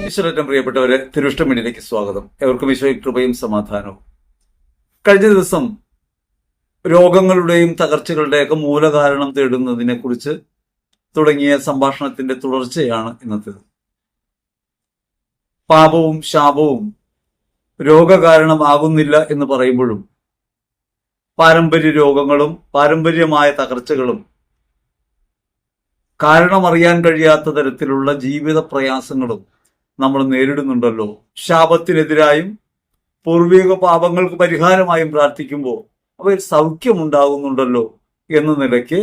ഈശ്വരേറ്റം പ്രിയപ്പെട്ടവരെ, തിരുവിഷ്ടമിനിലേക്ക് സ്വാഗതം. എവർക്കും ഈശോയിൽ കൃപയും സമാധാനവും. കഴിഞ്ഞ ദിവസം രോഗങ്ങളുടെയും തകർച്ചകളുടെയൊക്കെ മൂലകാരണം തേടുന്നതിനെ കുറിച്ച് തുടങ്ങിയ സംഭാഷണത്തിന്റെ തുടർച്ചയാണ് ഇന്നത്തേത്. പാപവും ശാപവും രോഗകാരണമാകുന്നില്ല എന്ന് പറയുമ്പോഴും പാരമ്പര്യ രോഗങ്ങളും പാരമ്പര്യമായ തകർച്ചകളും കാരണമറിയാൻ കഴിയാത്ത തരത്തിലുള്ള ജീവിത പ്രയാസങ്ങളും നമ്മൾ നേരിടുന്നുണ്ടല്ലോ. ശാപത്തിനെതിരായും പൂർവിക പാപങ്ങൾക്ക് പരിഹാരമായും പ്രാർത്ഥിക്കുമ്പോൾ അവയിൽ സൗഖ്യമുണ്ടാകുന്നുണ്ടല്ലോ എന്ന നിലയ്ക്ക്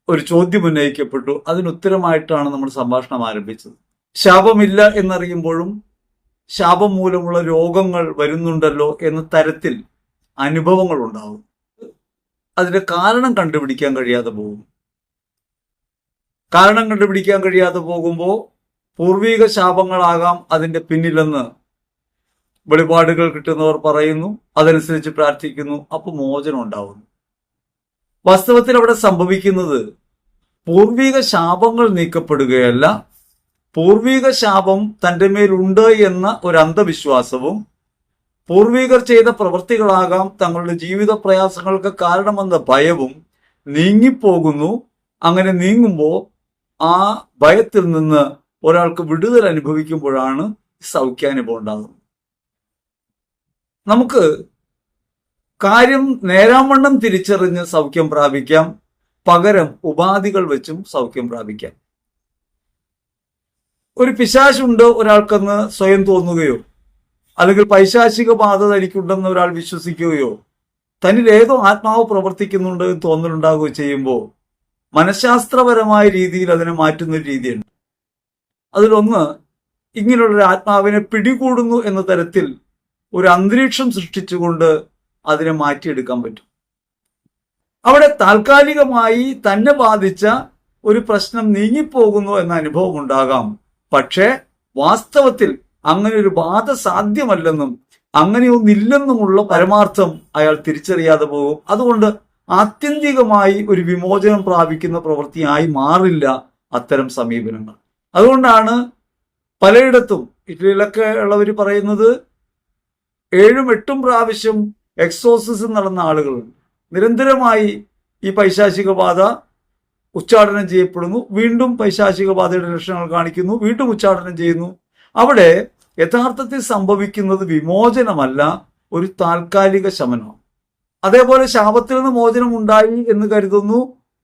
ഒരു ചോദ്യം ഉന്നയിക്കപ്പെട്ടു. അതിനുത്തരമായിട്ടാണ് നമ്മൾ സംഭാഷണം ആരംഭിച്ചത്. ശാപമില്ല എന്നറിയുമ്പോഴും ശാപം മൂലമുള്ള രോഗങ്ങൾ വരുന്നുണ്ടല്ലോ എന്ന തരത്തിൽ അനുഭവങ്ങൾ ഉണ്ടാവും. അതിന്റെ കാരണം കണ്ടുപിടിക്കാൻ കഴിയാതെ പോകും. കാരണം കണ്ടുപിടിക്കാൻ കഴിയാതെ പോകുമ്പോൾ പൂർവിക ശാപങ്ങളാകാം അതിന്റെ പിന്നിലെന്ന് വെളിപാടുകൾ കിട്ടുന്നവർ പറയുന്നു. അതനുസരിച്ച് പ്രാർത്ഥിക്കുന്നു. അപ്പോൾ മോചനം ഉണ്ടാവുന്നു. വാസ്തവത്തിൽ അവിടെ സംഭവിക്കുന്നത് പൂർവിക ശാപങ്ങൾ നീക്കപ്പെടുകയല്ല, പൂർവിക ശാപം തൻ്റെ മേലുണ്ട് എന്ന ഒരു അന്ധവിശ്വാസവും പൂർവികർ ചെയ്ത പ്രവൃത്തികളാകാം തങ്ങളുടെ ജീവിത പ്രയാസങ്ങൾക്ക് കാരണമെന്ന ഭയവും നീങ്ങിപ്പോകുന്നു. അങ്ങനെ നീങ്ങുമ്പോൾ ആ ഭയത്തിൽ നിന്ന് ഒരാൾക്ക് വിടുതൽ അനുഭവിക്കുമ്പോഴാണ് സൗഖ്യാനുഭവം ഉണ്ടാകുന്നത്. നമുക്ക് കാര്യം നേരാവണ്ണം തിരിച്ചറിഞ്ഞ് സൗഖ്യം പ്രാപിക്കാം, പകരം ഉപാധികൾ വെച്ചും സൗഖ്യം പ്രാപിക്കാം. ഒരു പിശാചുണ്ട് ഒരാൾക്കെന്ന് സ്വയം തോന്നുകയോ അല്ലെങ്കിൽ പൈശാചിക ബാധ തനിക്കുണ്ടെന്ന് ഒരാൾ വിശ്വസിക്കുകയോ തന്നിൽ ഏതോ ആത്മാവ് പ്രവർത്തിക്കുന്നുണ്ട് എന്ന് തോന്നലുണ്ടാകുകയോ ചെയ്യുമ്പോൾ മനഃശാസ്ത്രപരമായ രീതിയിൽ അതിനെ മാറ്റുന്നൊരു രീതിയുണ്ട്. അതിലൊന്ന്, ഇങ്ങനെയുള്ളൊരു ആത്മാവിനെ പിടികൂടുന്നു എന്ന തരത്തിൽ ഒരു അന്തരീക്ഷം സൃഷ്ടിച്ചുകൊണ്ട് അതിനെ മാറ്റിയെടുക്കാൻ പറ്റും. അവിടെ താൽക്കാലികമായി തന്നെ ബാധിച്ച ഒരു പ്രശ്നം നീങ്ങിപ്പോകുന്നു എന്ന അനുഭവം ഉണ്ടാകാം. പക്ഷേ വാസ്തവത്തിൽ അങ്ങനെ ഒരു ബാധ സാധ്യമല്ലെന്നും അങ്ങനെയൊന്നില്ലെന്നുമുള്ള പരമാർത്ഥം അയാൾ തിരിച്ചറിയാതെ പോകും. അതുകൊണ്ട് ആത്യന്തികമായി ഒരു വിമോചനം പ്രാപിക്കുന്ന പ്രവൃത്തിയായി മാറില്ല അത്തരം സമീപനങ്ങൾ. അതുകൊണ്ടാണ് പലയിടത്തും ഇറ്റലിയിലൊക്കെ ഉള്ളവർ പറയുന്നത് 7-8 പ്രാവശ്യം എക്സോസിസം നടന്ന ആളുകളുണ്ട്. നിരന്തരമായി ഈ പൈശാചിക ബാധ ഉച്ചാടനം ചെയ്യപ്പെടുന്നു, വീണ്ടും പൈശാചിക ബാധയുടെ ലക്ഷണങ്ങൾ കാണിക്കുന്നു, വീണ്ടും ഉച്ചാടനം ചെയ്യുന്നു. അവിടെ യഥാർത്ഥത്തിൽ സംഭവിക്കുന്നത് വിമോചനമല്ല, ഒരു താൽക്കാലിക ശമനം. അതേപോലെ ശാപത്തിൽ നിന്ന് മോചനം ഉണ്ടായി എന്ന് കരുതുന്നു.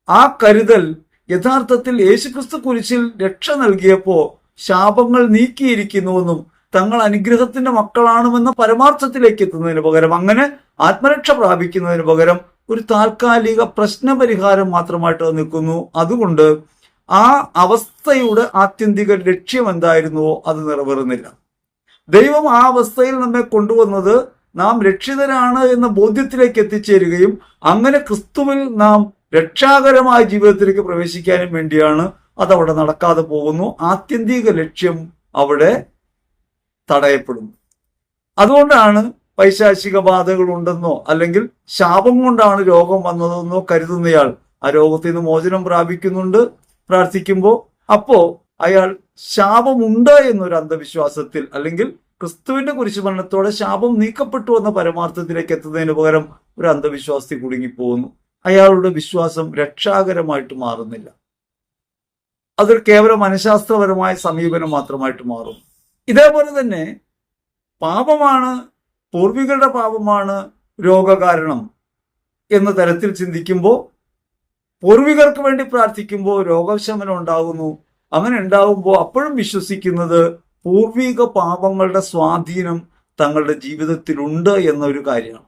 ആ കരുതൽ യഥാർത്ഥത്തിൽ യേശുക്രിസ്തു കുരിശിൽ രക്ഷ നൽകിയപ്പോൾ ശാപങ്ങൾ നീക്കിയിരിക്കുന്നുവെന്നും തങ്ങൾ അനുഗ്രഹത്തിന്റെ മക്കളാണെന്ന പരമാർത്ഥത്തിലേക്ക് എത്തുന്നതിന് പകരം, അങ്ങനെ ആത്മരക്ഷ പ്രാപിക്കുന്നതിന് പകരം ഒരു താൽക്കാലിക പ്രശ്നപരിഹാരം മാത്രമായിട്ട് നിൽക്കുന്നു. അതുകൊണ്ട് ആ അവസ്ഥയുടെ ആത്യന്തിക ലക്ഷ്യം എന്തായിരുന്നുവോ അത് നിറവേറുന്നില്ല. ദൈവം ആ അവസ്ഥയിൽ നമ്മെ കൊണ്ടുവന്നത് നാം രക്ഷിതരാണ് എന്ന ബോധ്യത്തിലേക്ക് എത്തിച്ചേരുകയും അങ്ങനെ ക്രിസ്തുവിൽ നാം രക്ഷാകരമായ ജീവിതത്തിലേക്ക് പ്രവേശിക്കാനും വേണ്ടിയാണ്. അതവിടെ നടക്കാതെ പോകുന്നു. ആത്യന്തിക ലക്ഷ്യം അവിടെ തടയപ്പെടുന്നു. അതുകൊണ്ടാണ് പൈശാചിക ബാധകൾ ഉണ്ടെന്നോ അല്ലെങ്കിൽ ശാപം കൊണ്ടാണ് രോഗം വന്നതെന്നോ കരുതുന്നയാൾ ആ രോഗത്തിൽ നിന്ന് മോചനം പ്രാപിക്കുന്നുണ്ട് പ്രാർത്ഥിക്കുമ്പോൾ. അപ്പോ അയാൾ ശാപമുണ്ട് എന്നൊരു അന്ധവിശ്വാസത്തിൽ അല്ലെങ്കിൽ ക്രിസ്തുവിന്റെ കുരിശുമരണത്തോടെ ശാപം നീക്കപ്പെട്ടു എന്ന പരമാർത്ഥത്തിലേക്ക് എത്തുന്നതിന് പകരം ഒരു അന്ധവിശ്വാസത്തിൽ കുടുങ്ങിപ്പോകുന്നു. അയാളുടെ വിശ്വാസം രക്ഷാകരമായിട്ട് മാറുന്നില്ല. അതൊരു കേവലം മനഃശാസ്ത്രപരമായ സമീപനം മാത്രമായിട്ട് മാറും. ഇതേപോലെ തന്നെ പാപമാണ്, പൂർവികരുടെ പാപമാണ് രോഗകാരണം എന്ന തരത്തിൽ ചിന്തിക്കുമ്പോൾ പൂർവികർക്ക് വേണ്ടി പ്രാർത്ഥിക്കുമ്പോൾ രോഗശമനം ഉണ്ടാകുന്നു. അങ്ങനെ ഉണ്ടാകുമ്പോൾ അപ്പോഴും വിശ്വസിക്കുന്നത് പൂർവിക പാപങ്ങളുടെ സ്വാധീനം തങ്ങളുടെ ജീവിതത്തിലുണ്ട് എന്നൊരു കാര്യമാണ്.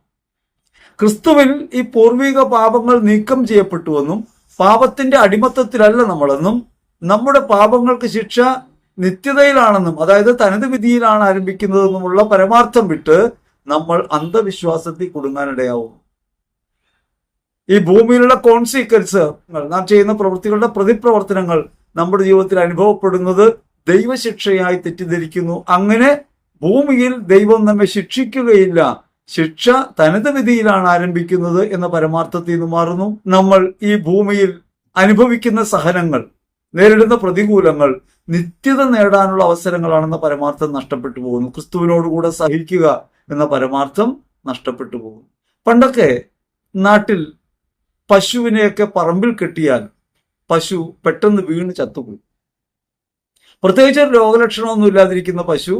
ക്രിസ്തുവിൽ ഈ പൂർവിക പാപങ്ങൾ നീക്കം ചെയ്യപ്പെട്ടുവെന്നും പാപത്തിന്റെ അടിമത്തത്തിലല്ല നമ്മളെന്നും നമ്മുടെ പാപങ്ങൾക്ക് ശിക്ഷ നിത്യതയിലാണെന്നും അതായത് തനത് വിധിയിലാണ് ആരംഭിക്കുന്നതെന്നുമുള്ള പരമാർത്ഥം വിട്ട് നമ്മൾ അന്ധവിശ്വാസത്തിൽ കുടുങ്ങാനിടയാവും. ഈ ഭൂമിയിലുള്ള കോൺസിക്വൻസ്, നാം ചെയ്യുന്ന പ്രവൃത്തികളുടെ പ്രതിപ്രവർത്തനങ്ങൾ നമ്മുടെ ജീവിതത്തിൽ അനുഭവപ്പെടുന്നത് ദൈവശിക്ഷയായി തെറ്റിദ്ധരിക്കുന്നു. അങ്ങനെ ഭൂമിയിൽ ദൈവം നമ്മെ ശിക്ഷിക്കുകയില്ല, ശിക്ഷ തനത് വിധിയിലാണ് ആരംഭിക്കുന്നത് എന്ന പരമാർത്ഥത്തിൽ നിന്ന് മാറുന്നു. നമ്മൾ ഈ ഭൂമിയിൽ അനുഭവിക്കുന്ന സഹനങ്ങൾ, നേരിടുന്ന പ്രതികൂലങ്ങൾ നിത്യത നേടാനുള്ള അവസരങ്ങളാണെന്ന പരമാർത്ഥം നഷ്ടപ്പെട്ടു പോകുന്നു. ക്രിസ്തുവിനോടുകൂടെ സഹിക്കുക എന്ന പരമാർത്ഥം നഷ്ടപ്പെട്ടു പോകുന്നു. പണ്ടൊക്കെ നാട്ടിൽ പശുവിനെയൊക്കെ പറമ്പിൽ കെട്ടിയാൽ പശു പെട്ടെന്ന് വീണ് ചത്തുപോകും. പ്രത്യേകിച്ച് രോഗലക്ഷണമൊന്നും ഇല്ലാതിരിക്കുന്ന പശു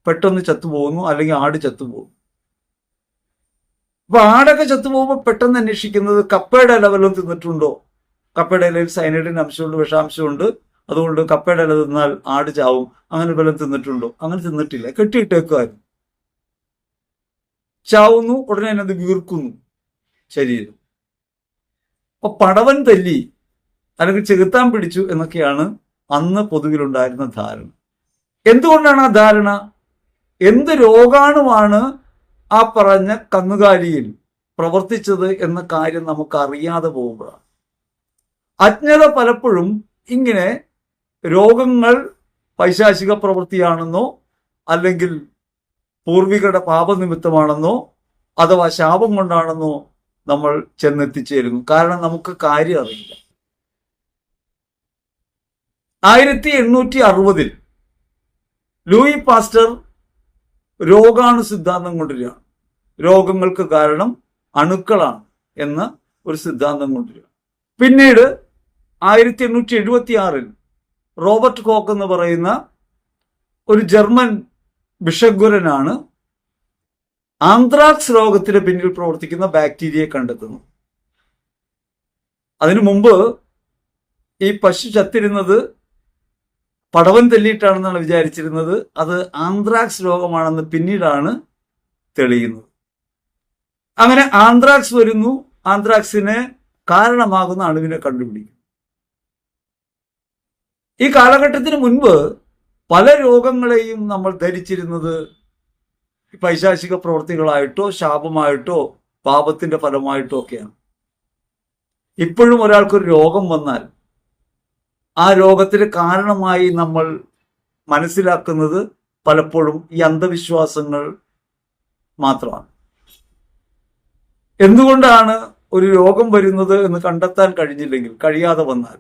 പെട്ടെന്ന് ചത്തുപോകുന്നു, അല്ലെങ്കിൽ ആട് ചത്തുപോകും. അപ്പൊ ആടൊക്കെ ചത്തുപോകുമ്പോൾ പെട്ടെന്ന് അന്വേഷിക്കുന്നത് കപ്പയുടെ ഇല വല്ലതും തിന്നിട്ടുണ്ടോ, കപ്പയുടെ ഇലയിൽ സൈനൈഡിന്റെ അംശമുണ്ട്, വിഷാംശമുണ്ട്, അതുകൊണ്ട് കപ്പയുടെ ഇല തിന്നാൽ ആട് ചാവും, അങ്ങനെ വല്ലതും തിന്നിട്ടുണ്ടോ? അങ്ങനെ തിന്നിട്ടില്ല, കെട്ടിയിട്ടേക്കുമായിരുന്നു. ചാവുന്നു, ഉടനെ തന്നെ അത് വീർക്കുന്നു ശരീരം. അപ്പൊ പടവൻ തല്ലി അല്ലെങ്കിൽ ചെകുത്താൻ പിടിച്ചു എന്നൊക്കെയാണ് അന്ന് പൊതുവിലുണ്ടായിരുന്ന ധാരണ. എന്തുകൊണ്ടാണ് ആ ധാരണ? എന്ത് രോഗാണുമാണ് ആ പറഞ്ഞ കന്നുകാലിയിൽ പ്രവർത്തിച്ചത് എന്ന കാര്യം നമുക്ക് അറിയാതെ പോകുമ്പോഴാണ്. അജ്ഞത പലപ്പോഴും ഇങ്ങനെ രോഗങ്ങൾ പൈശാചിക പ്രവൃത്തിയാണെന്നോ അല്ലെങ്കിൽ പൂർവികരുടെ പാപനിമിത്തമാണെന്നോ അഥവാ ശാപം കൊണ്ടാണെന്നോ നമ്മൾ ചെന്നെത്തിച്ചേരുന്നു. കാരണം നമുക്ക് കാര്യം അറിയില്ല. 1860 ലൂയി പാസ്റ്റർ രോഗാണു സിദ്ധാന്തം കൊണ്ടുവരികയാണ്. രോഗങ്ങൾക്ക് കാരണം അണുക്കളാണ് എന്ന ഒരു സിദ്ധാന്തം കൊണ്ടുവരിക. പിന്നീട് 1876 റോബർട്ട് കോക്ക് എന്ന് പറയുന്ന ഒരു ജർമ്മൻ ബിഷഗ്വരനാണ് ആന്ത്രാക്സ് രോഗത്തിന് പിന്നിൽ പ്രവർത്തിക്കുന്ന ബാക്ടീരിയയെ കണ്ടെത്തുന്നത്. അതിനു മുമ്പ് ഈ പശു ചത്തിരുന്നത് പടവൻ തല്ലിയിട്ടാണെന്നാണ് വിചാരിച്ചിരുന്നത്. അത് ആന്ത്രാക്സ് രോഗമാണെന്ന് പിന്നീടാണ് തെളിയുന്നത്. അങ്ങനെ ആന്ത്രാക്സ് വരുന്നു, ആന്ത്രാക്സിന് കാരണമാകുന്ന അണുവിനെ കണ്ടുപിടിക്കും. ഈ കാലഘട്ടത്തിന് മുൻപ് പല രോഗങ്ങളെയും നമ്മൾ ധരിച്ചിരുന്നത് പൈശാചിക പ്രവൃത്തികളായിട്ടോ ശാപമായിട്ടോ പാപത്തിന്റെ ഫലമായിട്ടോ ഒക്കെയാണ്. ഇപ്പോഴും ഒരാൾക്കൊരു രോഗം വന്നാൽ ആ രോഗത്തിന് കാരണമായി നമ്മൾ മനസ്സിലാക്കുന്നത് പലപ്പോഴും ഈ അന്ധവിശ്വാസങ്ങൾ മാത്രമാണ്. എന്തുകൊണ്ടാണ് ഒരു രോഗം വരുന്നത് എന്ന് കണ്ടെത്താൻ കഴിഞ്ഞില്ലെങ്കിൽ, കഴിയാതെ വന്നാൽ,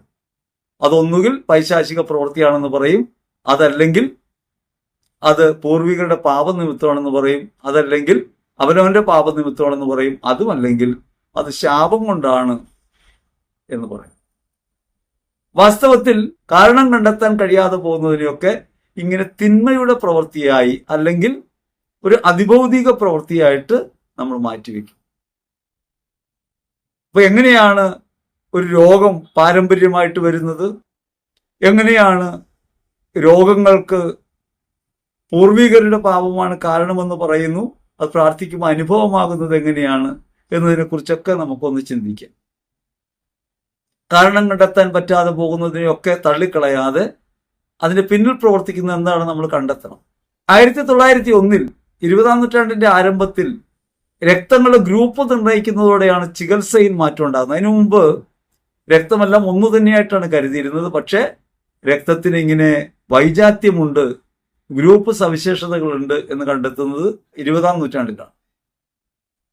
അതൊന്നുകിൽ പൈശാചിക പ്രവൃത്തിയാണെന്ന് പറയും, അതല്ലെങ്കിൽ അത് പൂർവികരുടെ പാപനിമിത്തമാണെന്ന് പറയും, അതല്ലെങ്കിൽ അവനവന്റെ പാപനിമിത്തമാണെന്ന് പറയും, അതുമല്ലെങ്കിൽ അത് ശാപം കൊണ്ടാണ് എന്ന് പറയും. വാസ്തവത്തിൽ കാരണം കണ്ടെത്താൻ കഴിയാതെ പോകുന്നതിനെയൊക്കെ ഇങ്ങനെ തിന്മയുടെ പ്രവൃത്തിയായി അല്ലെങ്കിൽ ഒരു അതിഭൗതിക പ്രവൃത്തിയായിട്ട് നമ്മൾ മാറ്റിവെക്കും. അപ്പൊ എങ്ങനെയാണ് ഒരു രോഗം പാരമ്പര്യമായിട്ട് വരുന്നത്? എങ്ങനെയാണ് രോഗങ്ങൾക്ക് പൂർവികരുടെ പാപമാണ് കാരണമെന്ന് പറയുന്നു? അത് പ്രാർത്ഥിക്കുമ്പോൾ അനുഭവമാകുന്നത് എങ്ങനെയാണ് എന്നതിനെ കുറിച്ചൊക്കെ നമുക്കൊന്ന് ചിന്തിക്കാം. കാരണം കണ്ടെത്താൻ പറ്റാതെ പോകുന്നതിനെയൊക്കെ തള്ളിക്കളയാതെ അതിന് പിന്നിൽ പ്രവർത്തിക്കുന്ന എന്താണ് നമ്മൾ കണ്ടെത്തണം. 1901 20-ാം നൂറ്റാണ്ടിന്റെ ആരംഭത്തിൽ രക്തങ്ങളുടെ ഗ്രൂപ്പ് നിർണ്ണയിക്കുന്നതോടെയാണ് ചികിത്സയിൽ മാറ്റം ഉണ്ടാകുന്നത്. അതിനു മുമ്പ് രക്തമെല്ലാം ഒന്നു തന്നെയായിട്ടാണ് കരുതിയിരുന്നത്. പക്ഷേ രക്തത്തിന് ഇങ്ങനെ വൈജാത്യമുണ്ട്, ഗ്രൂപ്പ് സവിശേഷതകളുണ്ട് എന്ന് കണ്ടെത്തുന്നത് 20-ാം നൂറ്റാണ്ടിലാണ്,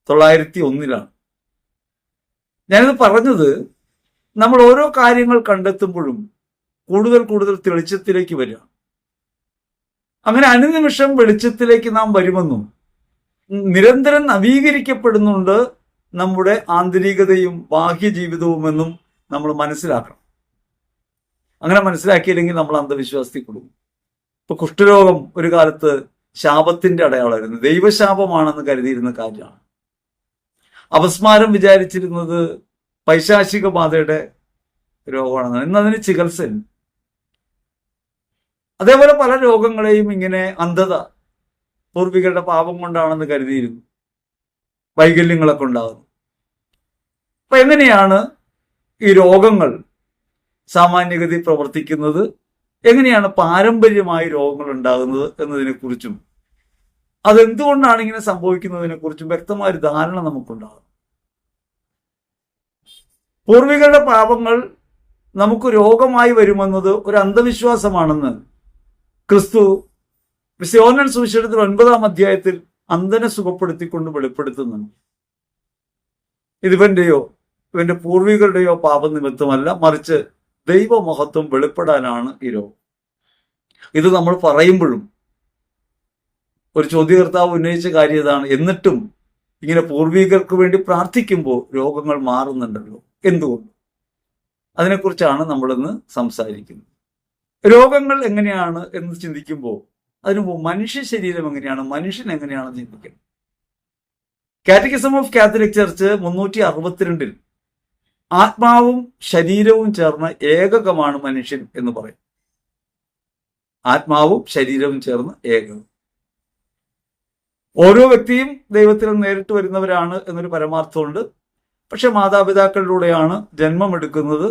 1901. ഞാനിത് പറഞ്ഞത് നമ്മൾ ഓരോ കാര്യങ്ങൾ കണ്ടെത്തുമ്പോഴും കൂടുതൽ കൂടുതൽ തെളിച്ചത്തിലേക്ക് വരിക. അങ്ങനെ അനുനിമിഷം വെളിച്ചത്തിലേക്ക് നാം വരുമെന്നും നിരന്തരം നവീകരിക്കപ്പെടുന്നുണ്ട് നമ്മുടെ ആന്തരികതയും ബാഹ്യ ജീവിതവുമെന്നും നമ്മൾ മനസ്സിലാക്കണം. അങ്ങനെ മനസ്സിലാക്കിയില്ലെങ്കിൽ നമ്മൾ അന്ധവിശ്വാസത്തിൽ കൊടുക്കും. ഇപ്പൊ കുഷ്ഠരോഗം ഒരു കാലത്ത് ശാപത്തിന്റെ അടയാളമായിരുന്നു, ദൈവശാപമാണെന്ന് കരുതിയിരുന്ന കാര്യമാണ്. അപസ്മാരം വിചാരിച്ചിരുന്നത് പൈശാചിക ബാധയുടെ രോഗമാണെന്നാണ്. ഇന്നതിന് ചികിത്സയുണ്ട്. അതേപോലെ പല രോഗങ്ങളെയും ഇങ്ങനെ അന്ധത പൂർവികരുടെ പാപം കൊണ്ടാണെന്ന് കരുതിയിരുന്നു, വൈകല്യങ്ങളൊക്കെ ഉണ്ടാകുന്നു. അപ്പൊ എങ്ങനെയാണ് ഈ രോഗങ്ങൾ സാമാന്യഗതി പ്രവർത്തിക്കുന്നത്, എങ്ങനെയാണ് പാരമ്പര്യമായി രോഗങ്ങൾ ഉണ്ടാകുന്നത് എന്നതിനെ കുറിച്ചും അതെന്തുകൊണ്ടാണ് ഇങ്ങനെ സംഭവിക്കുന്നതിനെ കുറിച്ചും വ്യക്തമായ ഒരു ധാരണ നമുക്കുണ്ടാകും. പൂർവികരുടെ പാപങ്ങൾ നമുക്ക് രോഗമായി വരുമെന്നത് ഒരു അന്ധവിശ്വാസമാണെന്ന് ക്രിസ്തു യോഹന്നാൻ സുവിശേഷത്തിൽ 9-ാം അധ്യായത്തിൽ അന്ധനെ സുഖപ്പെടുത്തിക്കൊണ്ട് വെളിപ്പെടുത്തുന്നുണ്ട്. ഇതിവന്റെയോ ഇവന്റെ പൂർവികരുടെയോ പാപനിമിത്തമല്ല, മറിച്ച് ദൈവമഹത്വം വെളിപ്പെടാനാണ് ഈ രോഗം. ഇത് നമ്മൾ പറയുമ്പോഴും ഒരു ചോദ്യകർത്താവ് ഉന്നയിച്ച കാര്യം ഇതാണ്. എന്നിട്ടും ഇങ്ങനെ പൂർവികർക്ക് വേണ്ടി പ്രാർത്ഥിക്കുമ്പോൾ രോഗങ്ങൾ മാറുന്നുണ്ടല്ലോ, എന്തുകൊണ്ട്? അതിനെക്കുറിച്ചാണ് നമ്മളിന്ന് സംസാരിക്കുന്നത്. രോഗങ്ങൾ എങ്ങനെയാണ് എന്ന് ചിന്തിക്കുമ്പോൾ അതിനു മുമ്പ് മനുഷ്യ ശരീരം എങ്ങനെയാണ്, മനുഷ്യൻ എങ്ങനെയാണ് ചിന്തിക്കുന്നത്. കാറ്റക്കിസം ഓഫ് കാത്തലിക് ചർച്ച് 362 ആത്മാവും ശരീരവും ചേർന്ന ഏകകമാണ് മനുഷ്യൻ എന്ന് പറയും. ആത്മാവും ശരീരവും ചേർന്ന് ഏകകം. ഓരോ വ്യക്തിയും ദൈവത്തിൽ നേരിട്ട് വരുന്നവരാണ് എന്നൊരു പരമാർത്ഥമുണ്ട്. പക്ഷെ മാതാപിതാക്കളിലൂടെയാണ് ജന്മമെടുക്കുന്നത്.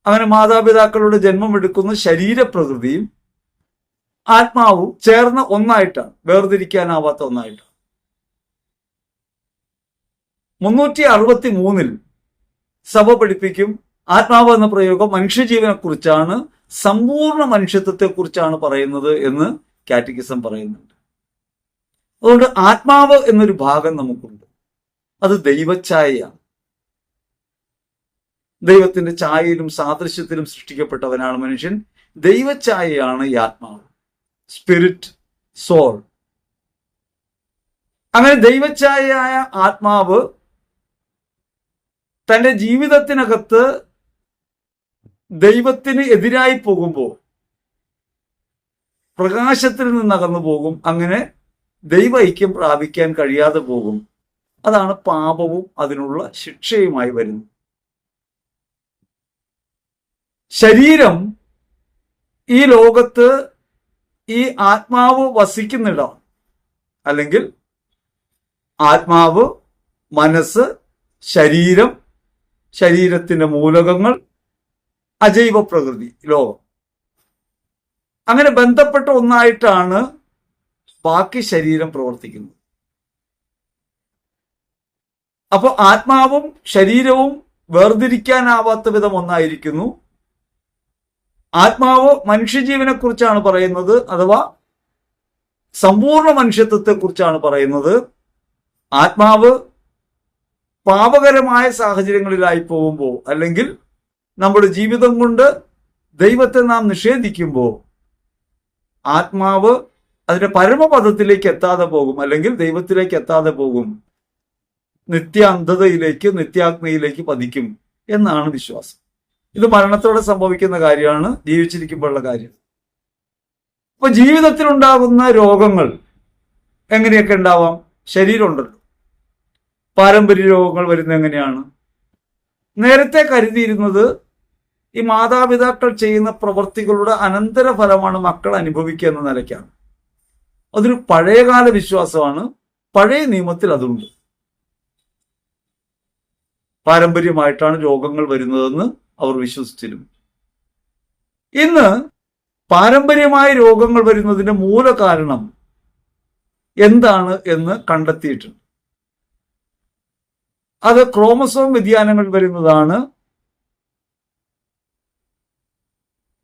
അങ്ങനെ മാതാപിതാക്കളുടെ ജന്മമെടുക്കുന്ന ശരീരപ്രകൃതിയും ആത്മാവും ചേർന്ന ഒന്നായിട്ടാണ്, വേർതിരിക്കാനാവാത്ത ഒന്നായിട്ടാണ്. 363 സഭ പഠിപ്പിക്കും ആത്മാവ് എന്ന പ്രയോഗം മനുഷ്യജീവനെ കുറിച്ചാണ്, സമ്പൂർണ്ണ മനുഷ്യത്വത്തെ കുറിച്ചാണ് പറയുന്നത് എന്ന് കാറ്റക്കിസം പറയുന്നുണ്ട്. അതുകൊണ്ട് ആത്മാവ് എന്നൊരു ഭാഗം നമുക്കുണ്ട്. അത് ദൈവഛായയാണ്. ദൈവത്തിന്റെ ഛായയിലും സാദൃശ്യത്തിലും സൃഷ്ടിക്കപ്പെട്ടവനാണ് മനുഷ്യൻ. ദൈവഛായയാണ് ഈ ആത്മാവ്, സ്പിരിറ്റ്, സോൾ. അങ്ങനെ ദൈവഛായയായ ആത്മാവ് തന്റെ ജീവിതത്തിനകത്ത് ദൈവത്തിന് എതിരായി പോകുമ്പോൾ പ്രകാശത്തിൽ നിന്ന് അകന്നു പോകും. അങ്ങനെ ദൈവ ഐക്യം പ്രാപിക്കാൻ കഴിയാതെ പോകും. അതാണ് പാപവും അതിനുള്ള ശിക്ഷയുമായി വരുന്നത്. ശരീരം ഈ ലോകത്ത് ഈ ആത്മാവ് വസിക്കുന്നിടം, അല്ലെങ്കിൽ ആത്മാവ്, മനസ്സ്, ശരീരം, ശരീരത്തിന്റെ മൂലകങ്ങൾ, അജൈവ പ്രകൃതി, ലോകം, അങ്ങനെ ബന്ധപ്പെട്ട ഒന്നായിട്ടാണ് ബാക്കി ശരീരം പ്രവർത്തിക്കുന്നത്. അപ്പോൾ ആത്മാവും ശരീരവും വേർതിരിക്കാനാവാത്ത വിധം ഒന്നായിരിക്കുന്നു. ആത്മാവ് മനുഷ്യജീവനെ കുറിച്ചാണ് പറയുന്നത്, അഥവാ സമ്പൂർണ്ണ മനുഷ്യത്വത്തെ കുറിച്ചാണ് പറയുന്നത്. ആത്മാവ് പാപകരമായ സാഹചര്യങ്ങളിലായി പോകുമ്പോൾ, അല്ലെങ്കിൽ നമ്മുടെ ജീവിതം കൊണ്ട് ദൈവത്തെ നാം നിഷേധിക്കുമ്പോൾ ആത്മാവ് അതിന്റെ പരമപദത്തിലേക്ക് എത്താതെ പോകും, അല്ലെങ്കിൽ ദൈവത്തിലേക്ക് എത്താതെ പോകും. നിത്യാന്ധതയിലേക്ക്, നിത്യാഗ്നിയിലേക്ക് പതിക്കും എന്നാണ് വിശ്വാസം. ഇത് മരണത്തോടെ സംഭവിക്കുന്ന കാര്യമാണ്, ജീവിച്ചിരിക്കുമ്പോഴുള്ള കാര്യം. അപ്പൊ ജീവിതത്തിൽ ഉണ്ടാകുന്ന രോഗങ്ങൾ എങ്ങനെയൊക്കെ ഉണ്ടാവാം? ശരീരമുണ്ടല്ലോ. പാരമ്പര്യ രോഗങ്ങൾ വരുന്നത് എങ്ങനെയാണ്? നേരത്തെ കരുതിയിരുന്നത് ഈ മാതാപിതാക്കൾ ചെയ്യുന്ന പ്രവൃത്തികളുടെ അനന്തരഫലമാണ് മക്കൾ അനുഭവിക്കുക എന്ന നിലയ്ക്കാണ്. അതൊരു പഴയകാല വിശ്വാസമാണ്. പഴയ നിയമത്തിൽ അതുണ്ട്. പാരമ്പര്യമായിട്ടാണ് രോഗങ്ങൾ വരുന്നതെന്ന് അവർ വിശ്വസിച്ചിരുന്നു. ഇന്ന് പാരമ്പര്യമായി രോഗങ്ങൾ വരുന്നതിന്റെ മൂല കാരണം എന്താണ് എന്ന് കണ്ടെത്തിയിട്ടുണ്ട്. അത് ക്രോമസോം വ്യതിയാനങ്ങൾ വരുന്നതാണ്.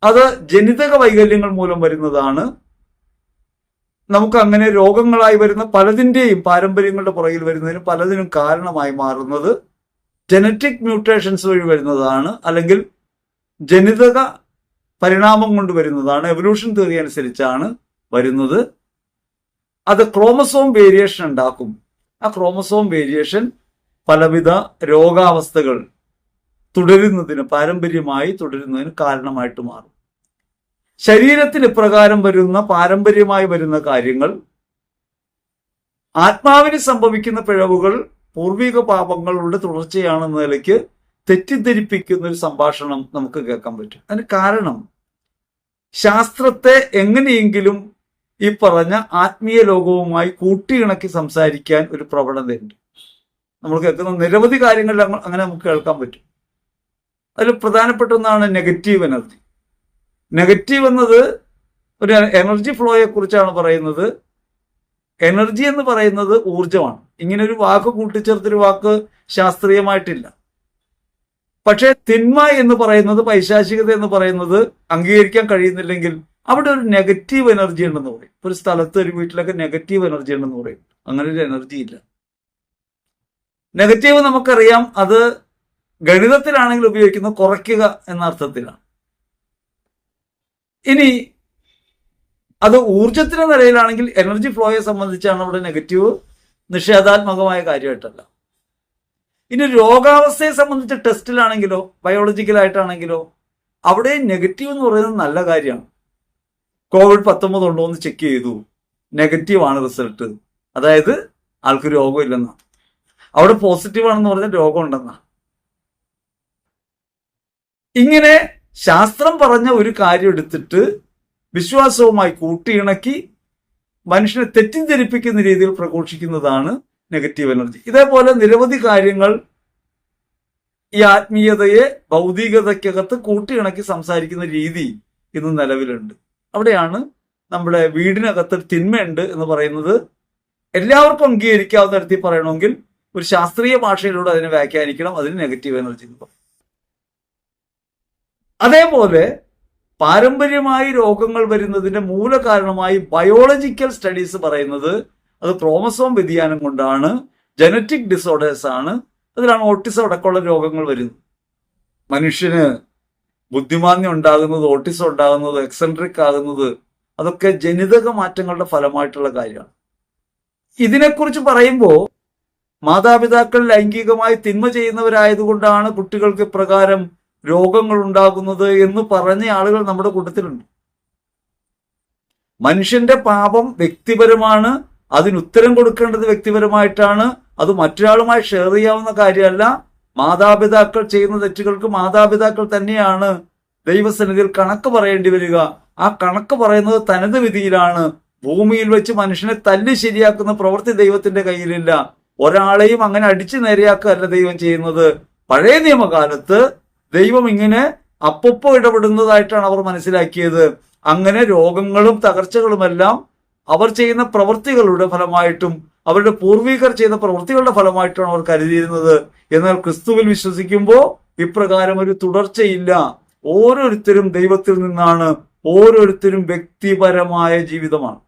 അത് ജനിതക വൈകല്യങ്ങൾ മൂലം വരുന്നതാണ്. നമുക്ക് അങ്ങനെ രോഗങ്ങളായി വരുന്ന പലതിൻ്റെയും, പാരമ്പര്യങ്ങളുടെ പുറകിൽ വരുന്നതിന് പലതിനും കാരണമായി മാറുന്നത് ജനറ്റിക് മ്യൂട്ടേഷൻസ് വഴി വരുന്നതാണ്, അല്ലെങ്കിൽ ജനിതക പരിണാമം കൊണ്ട് വരുന്നതാണ്. എവല്യൂഷൻ തിയറി അനുസരിച്ചാണ് വരുന്നത്. അത് ക്രോമസോം വേരിയേഷൻ ഉണ്ടാക്കും. ആ ക്രോമസോം വേരിയേഷൻ പലവിധ രോഗാവസ്ഥകൾ തുടരുന്നതിന്, പാരമ്പര്യമായി തുടരുന്നതിന് കാരണമായിട്ട് മാറും. ശരീരത്തിൽ ഇപ്രകാരം വരുന്ന പാരമ്പര്യമായി വരുന്ന കാര്യങ്ങൾ, ആത്മാവിന് സംഭവിക്കുന്ന പിഴവുകൾ പൂർവിക പാപങ്ങളുടെ തുടർച്ചയാണെന്ന നിലയ്ക്ക് തെറ്റിദ്ധരിപ്പിക്കുന്ന ഒരു സംഭാഷണം നമുക്ക് കേൾക്കാൻ പറ്റും. അതിന് കാരണം ശാസ്ത്രത്തെ എങ്ങനെയെങ്കിലും ഈ പറഞ്ഞ ആത്മീയ ലോകവുമായി കൂട്ടിയിണക്കി സംസാരിക്കാൻ ഒരു പ്രവണതയുണ്ട്. നമ്മൾ കേൾക്കുന്ന നിരവധി കാര്യങ്ങളിൽ അങ്ങനെ നമുക്ക് കേൾക്കാൻ പറ്റും. അതിൽ പ്രധാനപ്പെട്ട ഒന്നാണ് നെഗറ്റീവ് എനർജി. നെഗറ്റീവ് എന്നത് ഒരു എനർജി ഫ്ലോയെ കുറിച്ചാണ് പറയുന്നത്. എനർജി എന്ന് പറയുന്നത് ഊർജമാണ്. ഇങ്ങനെ ഒരു വാക്ക് കൂട്ടിച്ചേർത്തൊരു വാക്ക് ശാസ്ത്രീയമായിട്ടില്ല. പക്ഷേ തിന്മ എന്ന് പറയുന്നത്, പൈശാചികത എന്ന് പറയുന്നത് അംഗീകരിക്കാൻ കഴിയുന്നില്ലെങ്കിൽ അവിടെ ഒരു നെഗറ്റീവ് എനർജി ഉണ്ടെന്ന് പറയും. ഒരു സ്ഥലത്ത്, ഒരു വീട്ടിലൊക്കെ നെഗറ്റീവ് എനർജി ഉണ്ടെന്ന് പറയും. അങ്ങനെ ഒരു എനർജി ഇല്ല. നെഗറ്റീവ് നമുക്കറിയാം, അത് ഗണിതത്തിലാണെങ്കിൽ ഉപയോഗിക്കുന്നത് കുറയ്ക്കുക എന്ന അർത്ഥത്തിലാണ്. ഇനി അത് ഊർജത്തിന്റെ നിലയിലാണെങ്കിൽ എനർജി ഫ്ലോയെ സംബന്ധിച്ചാണ് അവിടെ നെഗറ്റീവ്, നിഷേധാത്മകമായ കാര്യമായിട്ടല്ല. ഇനി രോഗാവസ്ഥയെ സംബന്ധിച്ച ടെസ്റ്റിലാണെങ്കിലോ ബയോളജിക്കലായിട്ടാണെങ്കിലോ അവിടെ നെഗറ്റീവ് എന്ന് പറയുന്നത് നല്ല കാര്യമാണ്. COVID-19 ഉണ്ടോ എന്ന് ചെക്ക് ചെയ്തു, നെഗറ്റീവ് ആണ് റിസൾട്ട്, അതായത് ആൾക്ക് രോഗമില്ലെന്നാ. അവിടെ പോസിറ്റീവ് ആണെന്ന് പറഞ്ഞാൽ രോഗം ഉണ്ടെന്നാ. ഇങ്ങനെ ശാസ്ത്രം പറഞ്ഞ ഒരു കാര്യം എടുത്തിട്ട് വിശ്വാസവുമായി കൂട്ടിയിണക്കി മനുഷ്യനെ തെറ്റിദ്ധരിപ്പിക്കുന്ന രീതിയിൽ പ്രഘോഷിക്കുന്നതാണ് നെഗറ്റീവ് എനർജി. ഇതേപോലെ നിരവധി കാര്യങ്ങൾ ഈ ആത്മീയതയെ ഭൗതികതയ്ക്കകത്ത് കൂട്ടിയിണക്കി സംസാരിക്കുന്ന രീതി ഇന്ന് നിലവിലുണ്ട്. അവിടെയാണ് നമ്മുടെ വീടിനകത്ത് തിന്മയുണ്ട് എന്ന് പറയുന്നത് എല്ലാവർക്കും അംഗീകരിക്കാവുന്ന തരത്തിൽ പറയണമെങ്കിൽ ഒരു ശാസ്ത്രീയ ഭാഷയിലൂടെ അതിനെ വ്യാഖ്യാനിക്കണം. അതിന് നെഗറ്റീവ് എനർജി എന്ന് പറയും. അതേപോലെ പാരമ്പര്യമായി രോഗങ്ങൾ വരുന്നതിന്റെ മൂലകാരണമായി ബയോളജിക്കൽ സ്റ്റഡീസ് പറയുന്നത് അത് ക്രോമസോം വ്യതിയാനം കൊണ്ടാണ്, ജനറ്റിക് ഡിസോർഡേഴ്സ് ആണ്. അതിലാണ് ഓട്ടിസം അടക്കമുള്ള രോഗങ്ങൾ വരുന്നത്. മനുഷ്യന് ബുദ്ധിമാന്യം ഉണ്ടാകുന്നത്, ഓട്ടിസം ഉണ്ടാകുന്നത്, എക്സെൻട്രിക് ആകുന്നത് അതൊക്കെ ജനിതക മാറ്റങ്ങളുടെ ഫലമായിട്ടുള്ള കാര്യമാണ്. ഇതിനെക്കുറിച്ച് പറയുമ്പോൾ മാതാപിതാക്കൾ ലൈംഗികമായി തിന്മ ചെയ്യുന്നവരായതുകൊണ്ടാണ് കുട്ടികൾക്ക് ഇപ്രകാരം രോഗങ്ങൾ ഉണ്ടാകുന്നത് എന്ന് പറഞ്ഞ ആളുകൾ നമ്മുടെ കൂട്ടത്തിലുണ്ട്. മനുഷ്യന്റെ പാപം വ്യക്തിപരമാണ്, അതിനുത്തരം കൊടുക്കേണ്ടത് വ്യക്തിപരമായിട്ടാണ്. അത് മറ്റൊരാളുമായി ഷെയർ ചെയ്യാവുന്ന കാര്യമല്ല. മാതാപിതാക്കൾ ചെയ്യുന്ന തെറ്റുകൾക്ക് മാതാപിതാക്കൾ തന്നെയാണ് ദൈവസന്നിധിയിൽ കണക്ക് പറയേണ്ടി വരിക. ആ കണക്ക് പറയുന്നത് തനത് വിധിയിലാണ്. ഭൂമിയിൽ വെച്ച് മനുഷ്യനെ തല്ലി ശരിയാക്കുന്ന പ്രവൃത്തി ദൈവത്തിന്റെ കയ്യിലില്ല. ഒരാളെയും അങ്ങനെ അടിച്ചു നേരെയാക്കുകയല്ല ദൈവം ചെയ്യുന്നത്. പഴയ നിയമകാലത്ത് ദൈവം ഇങ്ങനെ അപ്പപ്പോ ഇടപെടുന്നതായിട്ടാണ് അവർ മനസ്സിലാക്കിയത്. അങ്ങനെ രോഗങ്ങളും തകർച്ചകളുമെല്ലാം അവർ ചെയ്യുന്ന പ്രവൃത്തികളുടെ ഫലമായിട്ടും അവരുടെ പൂർവികർ ചെയ്ത പ്രവൃത്തികളുടെ ഫലമായിട്ടാണ് അവർ കരുതിയിരുന്നത്. എന്നാൽ ക്രിസ്തുവിൽ വിശ്വസിക്കുമ്പോൾ ഇപ്രകാരം ഒരു തുടർച്ചയില്ല. ഓരോരുത്തരും ദൈവത്തിൽ നിന്നാണ്. ഓരോരുത്തരും വ്യക്തിപരമായ ജീവിതമാണ്.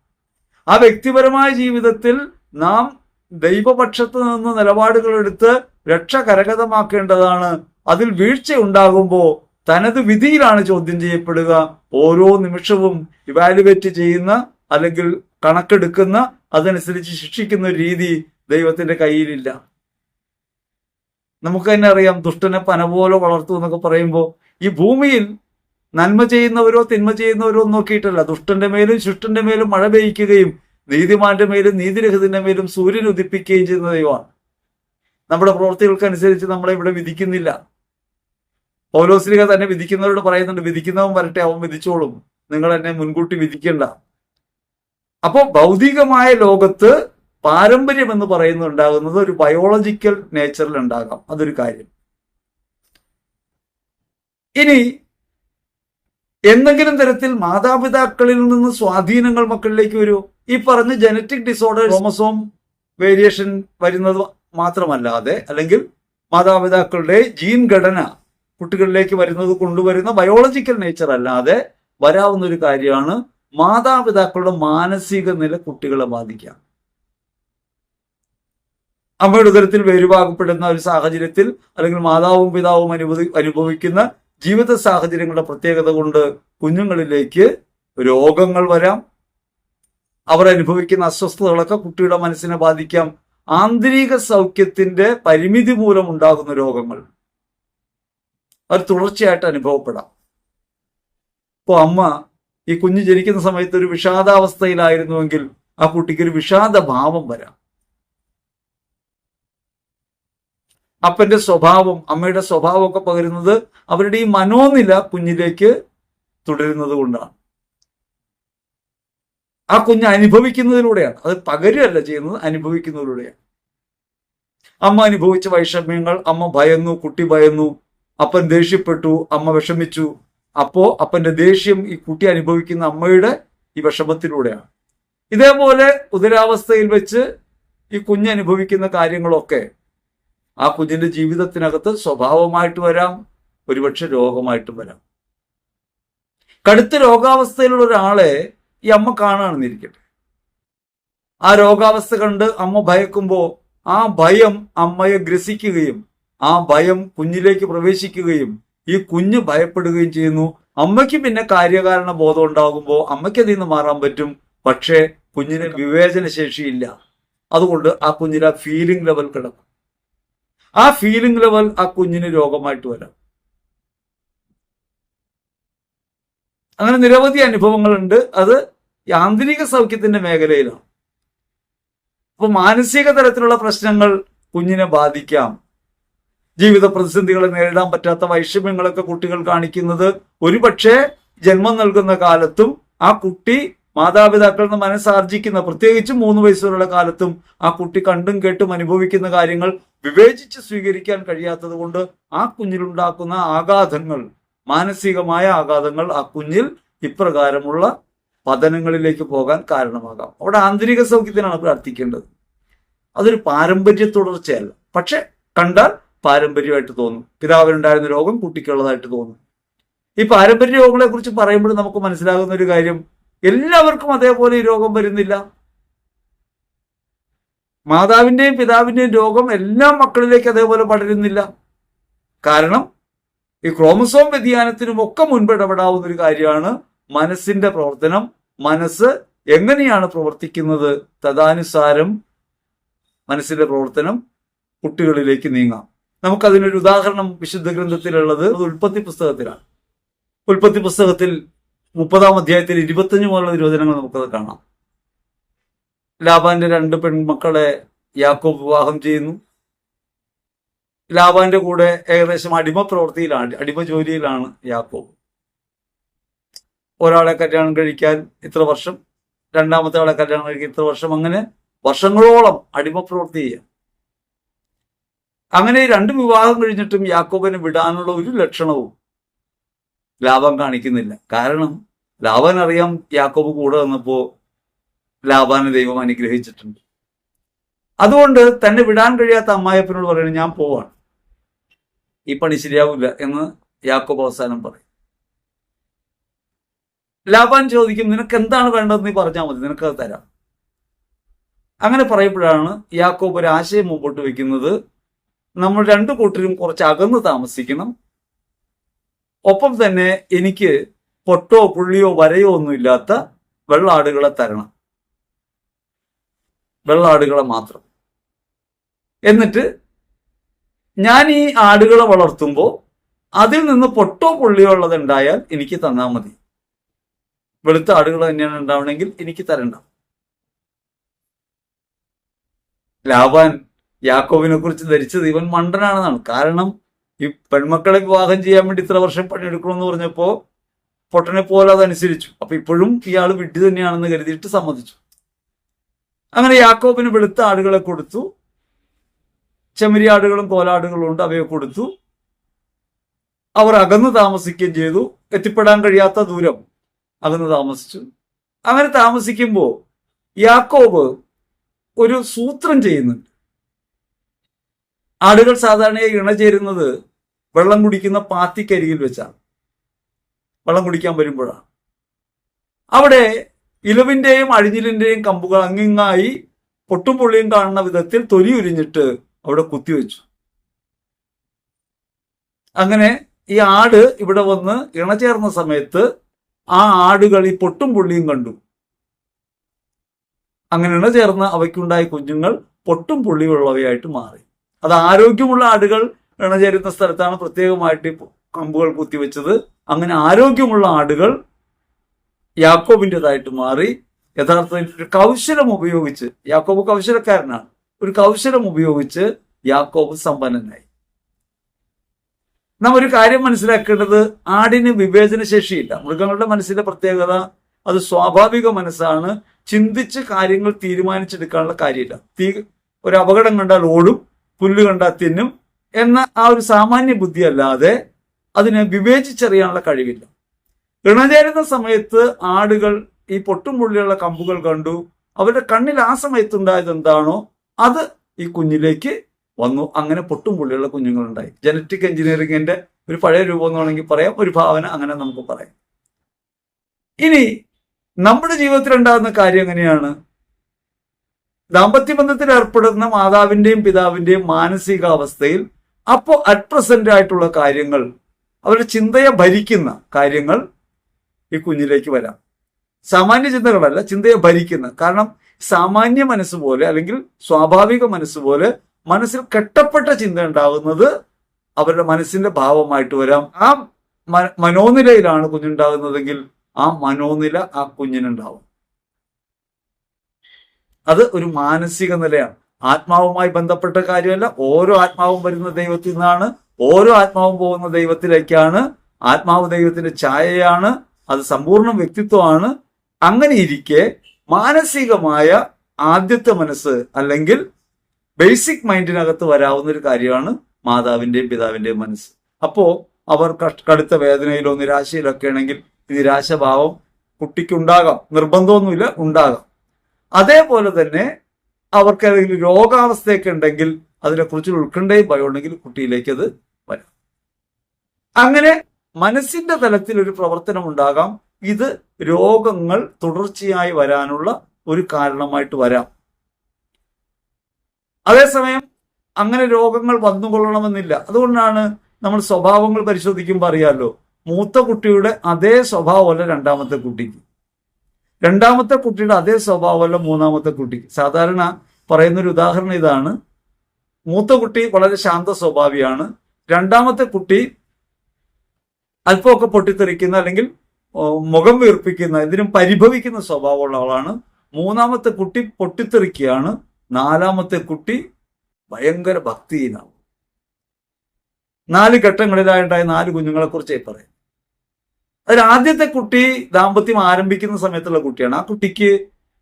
ആ വ്യക്തിപരമായ ജീവിതത്തിൽ നാം ദൈവപക്ഷത്ത് നിന്ന് നിലപാടുകൾ എടുത്ത് രക്ഷ കരഗതമാക്കേണ്ടതാണ്. അതിൽ വീഴ്ച ഉണ്ടാകുമ്പോൾ തനത് വിധിയിലാണ് ചോദ്യം ചെയ്യപ്പെടുക. ഓരോ നിമിഷവും ഇവാലുവേറ്റ് ചെയ്യുന്ന അല്ലെങ്കിൽ കണക്കെടുക്കുന്ന, അതനുസരിച്ച് ശിക്ഷിക്കുന്ന രീതി ദൈവത്തിന്റെ കയ്യിലില്ല. നമുക്ക് തന്നെ അറിയാം, ദുഷ്ടനെ പന പോലെ വളർത്തു എന്നൊക്കെ പറയുമ്പോൾ ഈ ഭൂമിയിൽ നന്മ ചെയ്യുന്നവരോ തിന്മ ചെയ്യുന്നവരോ നോക്കിയിട്ടല്ല, ദുഷ്ടന്റെ മേലും ശിഷ്ടന്റെ മേലും മഴ പെയ്യ്ക്കുകയും നീതിമാന്റെ മേലും നീതിരഹിതന്റെ മേലും സൂര്യൻ ഉദിപ്പിക്കുകയും ചെയ്യുന്ന ദൈവമാണ്. നമ്മുടെ പ്രവൃത്തികൾക്കനുസരിച്ച് നമ്മളെ ഇവിടെ വിധിക്കുന്നില്ല. പൗലോസ്ലീഹ തന്നെ വിധിക്കുന്നവരോട് പറയുന്നുണ്ട്, വിധിക്കുന്നവൻ വരട്ടെ, അവൻ വിധിച്ചോളും, നിങ്ങൾ എന്നെ മുൻകൂട്ടി വിധിക്കണ്ട. അപ്പോൾ ഭൗതികമായ ലോകത്ത് പാരമ്പര്യം എന്ന് പറയുന്നത് ഉണ്ടാകുന്നത് ഒരു ബയോളജിക്കൽ നേച്ചറിൽ ഉണ്ടാകാം. അതൊരു കാര്യം. ഇനി എന്തെങ്കിലും തരത്തിൽ മാതാപിതാക്കളിൽ നിന്ന് സ്വാധീനങ്ങൾ മക്കളിലേക്ക് വരുമോ? ഈ പറഞ്ഞ ജനറ്റിക് ഡിസോർഡർ, ക്രോമസോം വേരിയേഷൻ വരുന്നത് മാത്രമല്ലാതെ, അല്ലെങ്കിൽ മാതാപിതാക്കളുടെ ജീൻ ഘടന കുട്ടികളിലേക്ക് വരുന്നത് കൊണ്ടുവരുന്ന ബയോളജിക്കൽ നേച്ചർ അല്ലാതെ വരാവുന്ന ഒരു കാര്യമാണ് മാതാപിതാക്കളുടെ മാനസിക നില കുട്ടികളെ ബാധിക്കാം. അമ്മയുടെ ഉദരത്തിൽ വേരുപാകപ്പെടുന്ന ഒരു സാഹചര്യത്തിൽ, അല്ലെങ്കിൽ മാതാവും പിതാവും അനുഭവിക്കുന്ന ജീവിത സാഹചര്യങ്ങളുടെ പ്രത്യേകത കൊണ്ട് കുഞ്ഞുങ്ങളിലേക്ക് രോഗങ്ങൾ വരാം. അവർ അനുഭവിക്കുന്ന അസ്വസ്ഥതകളൊക്കെ കുട്ടിയുടെ മനസ്സിനെ ബാധിക്കാം. ആന്തരിക സൗഖ്യത്തിന്റെ പരിമിതി മൂലം ഉണ്ടാകുന്ന രോഗങ്ങൾ അത് തുടർച്ചയായിട്ട് അനുഭവപ്പെടാം. ഇപ്പോൾ അമ്മ ഈ കുഞ്ഞ് ജനിക്കുന്ന സമയത്ത് ഒരു വിഷാദാവസ്ഥയിലായിരുന്നുവെങ്കിൽ ആ കുട്ടിക്ക് ഒരു വിഷാദഭാവം വരാം. അപ്പന്റെ സ്വഭാവം, അമ്മയുടെ സ്വഭാവമൊക്കെ പകരുന്നത് അവരുടെ ഈ മനോനില കുഞ്ഞിലേക്ക് തുടരുന്നത് കൊണ്ടാണ്. ആ കുഞ്ഞ് അനുഭവിക്കുന്നതിലൂടെയാണ്, അത് പകരുകയല്ല ചെയ്യുന്നത്, അനുഭവിക്കുന്നതിലൂടെയാണ്. അമ്മ അനുഭവിച്ച വൈഷമ്യങ്ങൾ, അമ്മ ഭയന്നു, കുട്ടി ഭയന്നു, അപ്പൻ ദേഷ്യപ്പെട്ടു, അമ്മ വിഷമിച്ചു. അപ്പോ അപ്പന്റെ ദേഷ്യം ഈ കുട്ടി അനുഭവിക്കുന്ന അമ്മയുടെ ഈ വിഷമത്തിലൂടെയാണ്. ഇതേപോലെ ഉദരാവസ്ഥയിൽ വെച്ച് ഈ കുഞ്ഞ് അനുഭവിക്കുന്ന കാര്യങ്ങളൊക്കെ ആ കുഞ്ഞിന്റെ ജീവിതത്തിനകത്ത് സ്വഭാവമായിട്ട് വരാം, ഒരുപക്ഷെ രോഗമായിട്ടും വരാം. കടുത്ത രോഗാവസ്ഥയിലുള്ള ഒരാളെ ഈ അമ്മ കാണുകയാണെന്നിരിക്കട്ടെ. ആ രോഗാവസ്ഥ കണ്ട് അമ്മ ഭയക്കുമ്പോൾ ആ ഭയം അമ്മയെ ഗ്രസിക്കുകയും ആ ഭയം കുഞ്ഞിലേക്ക് പ്രവേശിക്കുകയും ഈ കുഞ്ഞ് ഭയപ്പെടുകയും ചെയ്യുന്നു. അമ്മയ്ക്ക് പിന്നെ കാര്യകാരണ ബോധം ഉണ്ടാകുമ്പോൾ അമ്മയ്ക്ക് അതിൽ നിന്ന് മാറാൻ പറ്റും. പക്ഷേ കുഞ്ഞിന് വിവേചന ശേഷിയില്ല. അതുകൊണ്ട് ആ കുഞ്ഞിന് ആ ഫീലിംഗ് ലെവൽ കിടക്കും. ആ ഫീലിംഗ് ലെവൽ ആ കുഞ്ഞിന് രോഗമായിട്ട് വരാം. അങ്ങനെ നിരവധി അനുഭവങ്ങളുണ്ട്. അത് ആന്തരിക സൗഖ്യത്തിന്റെ മേഖലയിലാണ്. അപ്പൊ മാനസിക തലത്തിലുള്ള പ്രശ്നങ്ങൾ കുഞ്ഞിനെ ബാധിക്കാം. ജീവിത പ്രതിസന്ധികളെ നേരിടാൻ പറ്റാത്ത വൈഷമ്യങ്ങളൊക്കെ കുട്ടികൾ കാണിക്കുന്നത് ഒരുപക്ഷെ ജന്മം നൽകുന്ന കാലത്തും ആ കുട്ടി മാതാപിതാക്കളിൽ നിന്ന് മനസ്സാർജിക്കുന്ന, പ്രത്യേകിച്ച് 3 വയസ്സുള്ള കാലത്തും ആ കുട്ടി കണ്ടും കേട്ടും അനുഭവിക്കുന്ന കാര്യങ്ങൾ വിവേചിച്ച് സ്വീകരിക്കാൻ കഴിയാത്തത് കൊണ്ട് ആ കുഞ്ഞിലുണ്ടാക്കുന്ന ആഘാതങ്ങൾ, മാനസികമായ ആഘാതങ്ങൾ ആ കുഞ്ഞിൽ ഇപ്രകാരമുള്ള പതനങ്ങളിലേക്ക് പോകാൻ കാരണമാകാം. അവിടെ ആന്തരിക സൗഖ്യത്തിനാണ് പ്രാർത്ഥിക്കേണ്ടത്. അതൊരു പാരമ്പര്യ തുടർച്ചയല്ല. പക്ഷെ കണ്ടാൽ പാരമ്പര്യമായിട്ട് തോന്നും. പിതാവിനുണ്ടായിരുന്ന രോഗം കുട്ടിക്കുള്ളതായിട്ട് തോന്നും. ഈ പാരമ്പര്യ രോഗങ്ങളെ കുറിച്ച് പറയുമ്പോൾ നമുക്ക് മനസ്സിലാകുന്ന ഒരു കാര്യം, എല്ലാവർക്കും അതേപോലെ ഈ രോഗം വരുന്നില്ല. മാതാവിന്റെയും പിതാവിന്റെയും രോഗം എല്ലാ മക്കളിലേക്ക് അതേപോലെ പടരുന്നില്ല. കാരണം ഈ ക്രോമസോം വ്യതിയാനത്തിനും ഒക്കെ മുൻപ് ഇടപെടാവുന്ന ഒരു കാര്യമാണ് മനസ്സിന്റെ പ്രവർത്തനം. മനസ്സ് എങ്ങനെയാണ് പ്രവർത്തിക്കുന്നത്, തദാനുസാരം മനസ്സിന്റെ പ്രവർത്തനം കുട്ടികളിലേക്ക് നീങ്ങാം. നമുക്കതിനൊരു ഉദാഹരണം വിശുദ്ധ ഗ്രന്ഥത്തിലുള്ളത് ഉൽപ്പത്തി പുസ്തകത്തിലാണ്. ഉൽപ്പത്തി പുസ്തകത്തിൽ 30-ാം അധ്യായത്തിൽ 25 മുതലുള്ള തിരുവചനങ്ങൾ നമുക്കത് കാണാം. ലാബാന്റെ 2 പെൺമക്കളെ യാക്കോബ് വിവാഹം ചെയ്യുന്നു. ലാബാന്റെ കൂടെ ഏകദേശം അടിമ പ്രവൃത്തിയിലാണ്, അടിമ ജോലിയിലാണ് യാക്കോബ്. ഒരാളെ കല്യാണം കഴിക്കാൻ ഇത്ര വർഷം, രണ്ടാമത്തെ ആളെ കല്യാണം കഴിക്കാൻ ഇത്ര വർഷം, അങ്ങനെ വർഷങ്ങളോളം അടിമ പ്രവൃത്തി ചെയ്യാം. അങ്ങനെ 2 വിവാഹം കഴിഞ്ഞിട്ടും യാക്കോബിനെ വിടാനുള്ള ഒരു ലക്ഷണവും ലാബാൻ കാണിക്കുന്നില്ല. കാരണം ലാബാൻ അറിയാം യാക്കോബ് കൂടെ വന്നപ്പോ ലാബാനെ ദൈവം അനുഗ്രഹിച്ചിട്ടുണ്ട്. അതുകൊണ്ട് തന്നെ വിടാൻ കഴിയാത്ത അമ്മായപ്പനോട് പറയുന്നത്, ഞാൻ പോവാണ്, ഈ പണി ശരിയാവില്ല എന്ന് യാക്കോബ് അവസാനം പറയും. ലാബാൻ ചോദിക്കും, നിനക്ക് എന്താണ് വേണ്ടതെന്ന് നീ പറഞ്ഞാൽ മതി, നിനക്കത് തരാം. അങ്ങനെ പറയുമ്പോഴാണ് യാക്കോബ് ഒരു ആശയം മുമ്പോട്ട് വെക്കുന്നത്, നമ്മൾ 2 കൂട്ടരും കുറച്ച് അകന്ന് താമസിക്കണം. ഒപ്പം തന്നെ എനിക്ക് പൊട്ടോ പുള്ളിയോ വരയോ ഒന്നും ഇല്ലാത്ത വെള്ളാടുകളെ തരണം, വെള്ളാടുകളെ മാത്രം. എന്നിട്ട് ഞാൻ ഈ ആടുകളെ വളർത്തുമ്പോൾ അതിൽ നിന്ന് പൊട്ടോ പുള്ളിയോ ഉള്ളതുണ്ടായാൽ എനിക്ക് തന്നാൽ മതി. വെളുത്ത ആടുകൾ തന്നെയാണ് ഉണ്ടാവണമെങ്കിൽ എനിക്ക് തരണ്ട. ലാബാൻ യാക്കോബിനെ കുറിച്ച് ധരിച്ചത് ഇവൻ മണ്ടനാണെന്നാണ്. കാരണം ഈ പെൺമക്കളെ വിവാഹം ചെയ്യാൻ വേണ്ടി ഇത്ര വർഷം പണിയെടുക്കണമെന്ന് പറഞ്ഞപ്പോ പൊട്ടനെ പോലെ അതനുസരിച്ചു. അപ്പൊ ഇപ്പോഴും ഇയാൾ വിഡ്ഢി തന്നെയാണെന്ന് കരുതിയിട്ട് സമ്മതിച്ചു. അങ്ങനെ യാക്കോബിന് വെളുത്ത ആടുകളെ കൊടുത്തു. ചെമ്മരിയാടുകളും കോലാടുകളും ഉണ്ട്, അവയെ കൊടുത്തു. അവർ അകന്ന് താമസിക്കുകയും ചെയ്തു. എത്തിപ്പെടാൻ കഴിയാത്ത ദൂരം അകന്ന് താമസിച്ചു. അങ്ങനെ താമസിക്കുമ്പോൾ യാക്കോബ് ഒരു സൂത്രം ചെയ്യുന്നുണ്ട്. ആടുകൾ സാധാരണയായി ഇണചേരുന്നത് വെള്ളം കുടിക്കുന്ന പാത്തിക്കരികിൽ വെച്ചാണ്. വെള്ളം കുടിക്കാൻ വരുമ്പോഴാണ്. അവിടെ ഇലവിന്റെയും അഴിഞ്ഞിലിന്റെയും കമ്പുകൾ അങ്ങിങ്ങായി പൊട്ടും പൊള്ളിയും കാണുന്ന വിധത്തിൽ തൊലി ഉരിഞ്ഞിട്ട് അവിടെ കുത്തിവെച്ചു. അങ്ങനെ ഈ ആട് ഇവിടെ വന്ന് ഇണചേർന്ന സമയത്ത് ആ ആടുകൾ ഈ പൊട്ടും പുള്ളിയും കണ്ടു. അങ്ങനെ ഇണചേർന്ന് അവയ്ക്കുണ്ടായ കുഞ്ഞുങ്ങൾ പൊട്ടും പുള്ളിയുള്ളവയായിട്ട് മാറി. അത് ആരോഗ്യമുള്ള ആടുകൾ ഇണചേരുന്ന സ്ഥലത്താണ് പ്രത്യേകമായിട്ട് കമ്പുകൾ കുത്തിവെച്ചത്. അങ്ങനെ ആരോഗ്യമുള്ള ആടുകൾ യാക്കോബിൻ്റെതായിട്ട് മാറി. യഥാർത്ഥത്തിൽ ഒരു കൗശലം ഉപയോഗിച്ച്, യാക്കോബ് കൗശലക്കാരനാണ്, ഒരു കൗശലം ഉപയോഗിച്ച് യാക്കോബ് സമ്പന്നനായി. നാം ഒരു കാര്യം മനസ്സിലാക്കേണ്ടത്, ആടിന് വിവേചന ശേഷിയില്ല. മൃഗങ്ങളുടെ മനസ്സിന്റെ പ്രത്യേകത അത് സ്വാഭാവിക മനസ്സാണ്. ചിന്തിച്ച് കാര്യങ്ങൾ തീരുമാനിച്ചെടുക്കാനുള്ള കാര്യമില്ല. ഒരു അപകടം കണ്ടാൽ ഓടും, പുല്ല് കണ്ടാൽ തിന്നും എന്ന ആ ഒരു സാമാന്യ ബുദ്ധി അല്ലാതെ അതിനെ വിവേചിച്ചറിയാനുള്ള കഴിവില്ല. ഇണചേരുന്ന സമയത്ത് ആടുകൾ ഈ പൊട്ടും പുള്ളിയുള്ള കമ്പുകൾ കണ്ടു. അവരുടെ കണ്ണിൽ ആ സമയത്തുണ്ടായത് എന്താണോ അത് ഈ കുഞ്ഞിലേക്ക് വന്നു. അങ്ങനെ പൊട്ടും പുള്ളിയുള്ള കുഞ്ഞുങ്ങളുണ്ടായി. ജനറ്റിക് എഞ്ചിനീയറിംഗിന്റെ ഒരു പഴയ രൂപം എന്ന് വേണമെങ്കിൽ പറയാം, ഒരു ഭാവന അങ്ങനെ നമുക്ക് പറയാം. ഇനി നമ്മുടെ ജീവിതത്തിൽ ഉണ്ടാകുന്ന കാര്യം എങ്ങനെയാണ്? ദാമ്പത്യബന്ധത്തിൽ ഏർപ്പെടുന്ന മാതാവിന്റെയും പിതാവിന്റെയും മാനസികാവസ്ഥയിൽ അപ്പോൾ അറ്റ് പ്രസന്റ് ആയിട്ടുള്ള കാര്യങ്ങൾ അവരുടെ ചിന്തയെ ഭരിക്കുന്ന കാര്യങ്ങൾ ഈ കുഞ്ഞിലേക്ക് വരാം. സാമാന്യ ചിന്തകളല്ല, ചിന്തയെ ഭരിക്കുന്ന. കാരണം സാമാന്യ മനസ്സ് പോലെ അല്ലെങ്കിൽ സ്വാഭാവിക മനസ്സ് പോലെ മനസ്സിൽ കെട്ടപ്പെട്ട ചിന്ത ഉണ്ടാകുന്നത് അവരുടെ മനസ്സിന്റെ ഭാവമായിട്ട് വരാം. ആ മനോനിലയിലാണ് കുഞ്ഞുണ്ടാകുന്നതെങ്കിൽ ആ മനോനില ആ കുഞ്ഞിനുണ്ടാവും. അത് ഒരു മാനസിക നിലയാണ്, ആത്മാവുമായി ബന്ധപ്പെട്ട കാര്യമല്ല. ഓരോ ആത്മാവും വരുന്ന ദൈവത്തിൽ നിന്നാണ്, ഓരോ ആത്മാവും പോകുന്ന ദൈവത്തിലേക്കാണ്. ആത്മാവ് ദൈവത്തിന്റെ ഛായയാണ്, അത് സമ്പൂർണ്ണ വ്യക്തിത്വമാണ്. അങ്ങനെ ഇരിക്കെ മാനസികമായ ആദ്യത്തെ മനസ്സ് അല്ലെങ്കിൽ ബേസിക് മൈൻഡിനകത്ത് വരാവുന്ന ഒരു കാര്യമാണ് മാതാവിന്റെയും പിതാവിന്റെയും മനസ്സ്. അപ്പോ അവർ കടുത്ത വേദനയിലോ നിരാശയിലോ ഒക്കെ ആണെങ്കിൽ നിരാശഭാവം കുട്ടിക്ക് ഉണ്ടാകാം, നിർബന്ധമൊന്നുമില്ല, ഉണ്ടാകാം. അതേപോലെ തന്നെ അവർക്ക് ഏതെങ്കിലും രോഗാവസ്ഥയൊക്കെ ഉണ്ടെങ്കിൽ അതിനെക്കുറിച്ച് ഉത്കണ്ഠയും ഭയം ഉണ്ടെങ്കിൽ കുട്ടിയിലേക്ക് അത് വരാം. അങ്ങനെ മനസ്സിന്റെ തലത്തിൽ ഒരു പ്രവർത്തനം ഉണ്ടാകാം. ഇത് രോഗങ്ങൾ തുടർച്ചയായി വരാനുള്ള ഒരു കാരണമായിട്ട് വരാം. അതേസമയം അങ്ങനെ രോഗങ്ങൾ വന്നുകൊള്ളണമെന്നില്ല. അതുകൊണ്ടാണ് നമ്മൾ സ്വഭാവങ്ങൾ പരിശോധിക്കുമ്പോൾ അറിയാമല്ലോ, മൂത്ത കുട്ടിയുടെ അതേ സ്വഭാവമല്ല രണ്ടാമത്തെ കുട്ടിക്ക്, രണ്ടാമത്തെ കുട്ടിയുടെ അതേ സ്വഭാവമല്ല മൂന്നാമത്തെ കുട്ടിക്ക്. സാധാരണ പറയുന്നൊരു ഉദാഹരണം ഇതാണ്: മൂത്ത കുട്ടി വളരെ ശാന്ത സ്വഭാവിയാണ്, രണ്ടാമത്തെ കുട്ടി അല്പമൊക്കെ പൊട്ടിത്തെറിക്കുന്ന അല്ലെങ്കിൽ മുഖം വീർപ്പിക്കുന്ന, ഇതിനും പരിഭവിക്കുന്ന സ്വഭാവമുള്ള ആളാണ്. മൂന്നാമത്തെ കുട്ടി പൊട്ടിത്തെറിക്കുകയാണ്, നാലാമത്തെ കുട്ടി ഭയങ്കര ഭക്തിഹീനാവും. 4 ഘട്ടങ്ങളിലായിട്ടുണ്ടായ 4 കുഞ്ഞുങ്ങളെ കുറിച്ചായി പറയും. അതിൽ ആദ്യത്തെ കുട്ടി ദാമ്പത്യം ആരംഭിക്കുന്ന സമയത്തുള്ള കുട്ടിയാണ്. ആ കുട്ടിക്ക്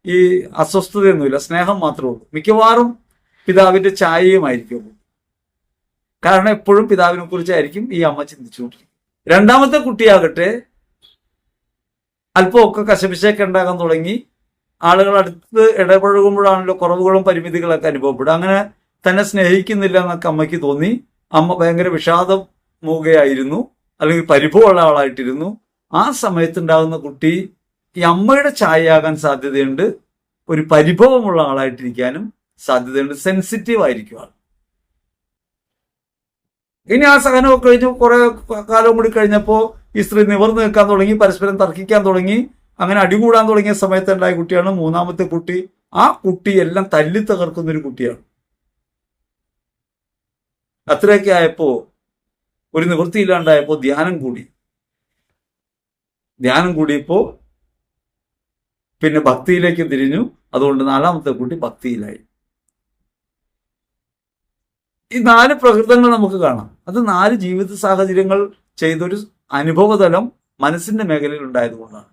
ഈ അസ്വസ്ഥതയൊന്നുമില്ല, സ്നേഹം മാത്രമേ ഉള്ളൂ. മിക്കവാറും പിതാവിന്റെ ഛായയുമായിരിക്കും. കാരണം എപ്പോഴും പിതാവിനെ കുറിച്ചായിരിക്കും ഈ അമ്മ ചിന്തിച്ചുകൊണ്ടിരിക്കും. രണ്ടാമത്തെ കുട്ടിയാകട്ടെ അല്പമൊക്കെ കശപിശയൊക്കെ ഉണ്ടാകാൻ തുടങ്ങി. ആളുകൾ അടുത്ത് ഇടപഴകുമ്പോഴാണല്ലോ കുറവുകളും പരിമിതികളൊക്കെ അനുഭവപ്പെടുക. അങ്ങനെ തന്നെ സ്നേഹിക്കുന്നില്ല എന്നൊക്കെ അമ്മയ്ക്ക് തോന്നി. അമ്മ ഭയങ്കര വിഷാദം മൂകയായിരുന്നു, അല്ലെങ്കിൽ പരിഭവമുള്ള ആളായിട്ടിരുന്നു. ആ സമയത്തുണ്ടാകുന്ന കുട്ടി ഈ അമ്മയുടെ ഛായയാകാൻ സാധ്യതയുണ്ട്, ഒരു പരിഭവമുള്ള ആളായിട്ടിരിക്കാനും സാധ്യതയുണ്ട്, സെൻസിറ്റീവ് ആയിരിക്കും ആൾ. ഇനി ആ സഹനമൊക്കെ കഴിഞ്ഞ് കുറെ കാലം കൂടി കഴിഞ്ഞപ്പോൾ ഈ സ്ത്രീ നിവർന്നു നിൽക്കാൻ തുടങ്ങി, പരസ്പരം തർക്കിക്കാൻ തുടങ്ങി, അങ്ങനെ അടികൂടാൻ തുടങ്ങിയ സമയത്തുണ്ടായ കുട്ടിയാണ് മൂന്നാമത്തെ കുട്ടി. ആ കുട്ടി എല്ലാം തല്ലി തകർക്കുന്ന ഒരു കുട്ടിയാണ്. അത്രയൊക്കെ ആയപ്പോ ഒരു നിവൃത്തിയില്ലാണ്ടായപ്പോ ധ്യാനം കൂടിയപ്പോ പിന്നെ ഭക്തിയിലേക്ക് തിരിഞ്ഞു. അതുകൊണ്ട് നാലാമത്തെ കുട്ടി ഭക്തിയിലായി. ഈ 4 പ്രകൃതങ്ങൾ നമുക്ക് കാണാം. അത് 4 ജീവിത സാഹചര്യങ്ങൾ ചെയ്തൊരു അനുഭവതലം മനസ്സിന്റെ മേഖലയിൽ ഉണ്ടായതുകൊണ്ടാണ്.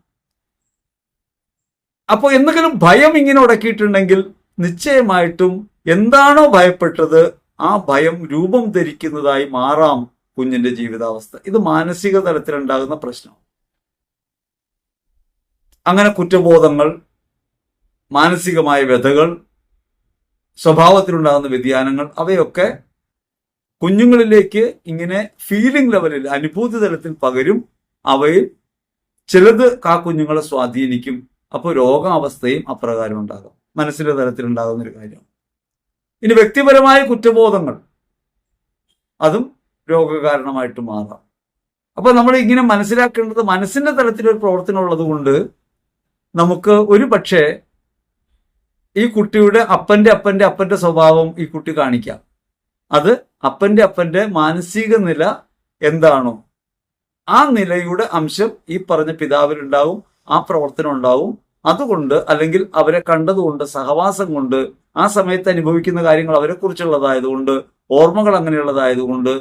അപ്പോൾ എന്തെങ്കിലും ഭയം ഇങ്ങനെ ഉടക്കിയിട്ടുണ്ടെങ്കിൽ നിശ്ചയമായിട്ടും എന്താണോ ഭയപ്പെട്ടത് ആ ഭയം രൂപം ധരിക്കുന്നതായി മാറാം കുഞ്ഞിന്റെ ജീവിതാവസ്ഥ. ഇത് മാനസിക തലത്തിലുണ്ടാകുന്ന പ്രശ്നം. അങ്ങനെ കുറ്റബോധങ്ങൾ, മാനസികമായ വ്യഥകൾ, സ്വഭാവത്തിലുണ്ടാകുന്ന വ്യതിയാനങ്ങൾ, അവയൊക്കെ കുഞ്ഞുങ്ങളിലേക്ക് ഇങ്ങനെ ഫീലിംഗ് ലെവലിൽ, അനുഭൂതി തലത്തിൽ പകരും. അവയിൽ ചിലത് ആ കുഞ്ഞുങ്ങളെ സ്വാധീനിക്കും. അപ്പോൾ രോഗാവസ്ഥയും അപ്രകാരം ഉണ്ടാകാം. മനസ്സിന്റെ തലത്തിലുണ്ടാകുന്ന ഒരു കാര്യമാണ്. ഇനി വ്യക്തിപരമായ കുറ്റബോധങ്ങൾ, അതും രോഗകാരണമായിട്ട് മാറാം. അപ്പൊ നമ്മൾ ഇങ്ങനെ മനസ്സിലാക്കേണ്ടത് മനസ്സിന്റെ തലത്തിലൊരു പ്രവർത്തനം ഉള്ളത് കൊണ്ട് നമുക്ക് ഒരു പക്ഷേ ഈ കുട്ടിയുടെ അപ്പന്റെ സ്വഭാവം ഈ കുട്ടി കാണിക്കാം. അത് അപ്പന്റെ മാനസിക നില എന്താണോ ആ നിലയുടെ അംശം ഈ പറഞ്ഞ പിതാവിനുണ്ടാവും, ആ പ്രവർത്തനം ഉണ്ടാവും. അതുകൊണ്ട് അല്ലെങ്കിൽ അവരെ കണ്ടതുകൊണ്ട്, സഹവാസം കൊണ്ട്, ആ സമയത്ത് അനുഭവിക്കുന്ന കാര്യങ്ങൾ അവരെ കുറിച്ചുള്ളതായതുകൊണ്ട്, ഓർമ്മകൾ അങ്ങനെയുള്ളതായതുകൊണ്ട്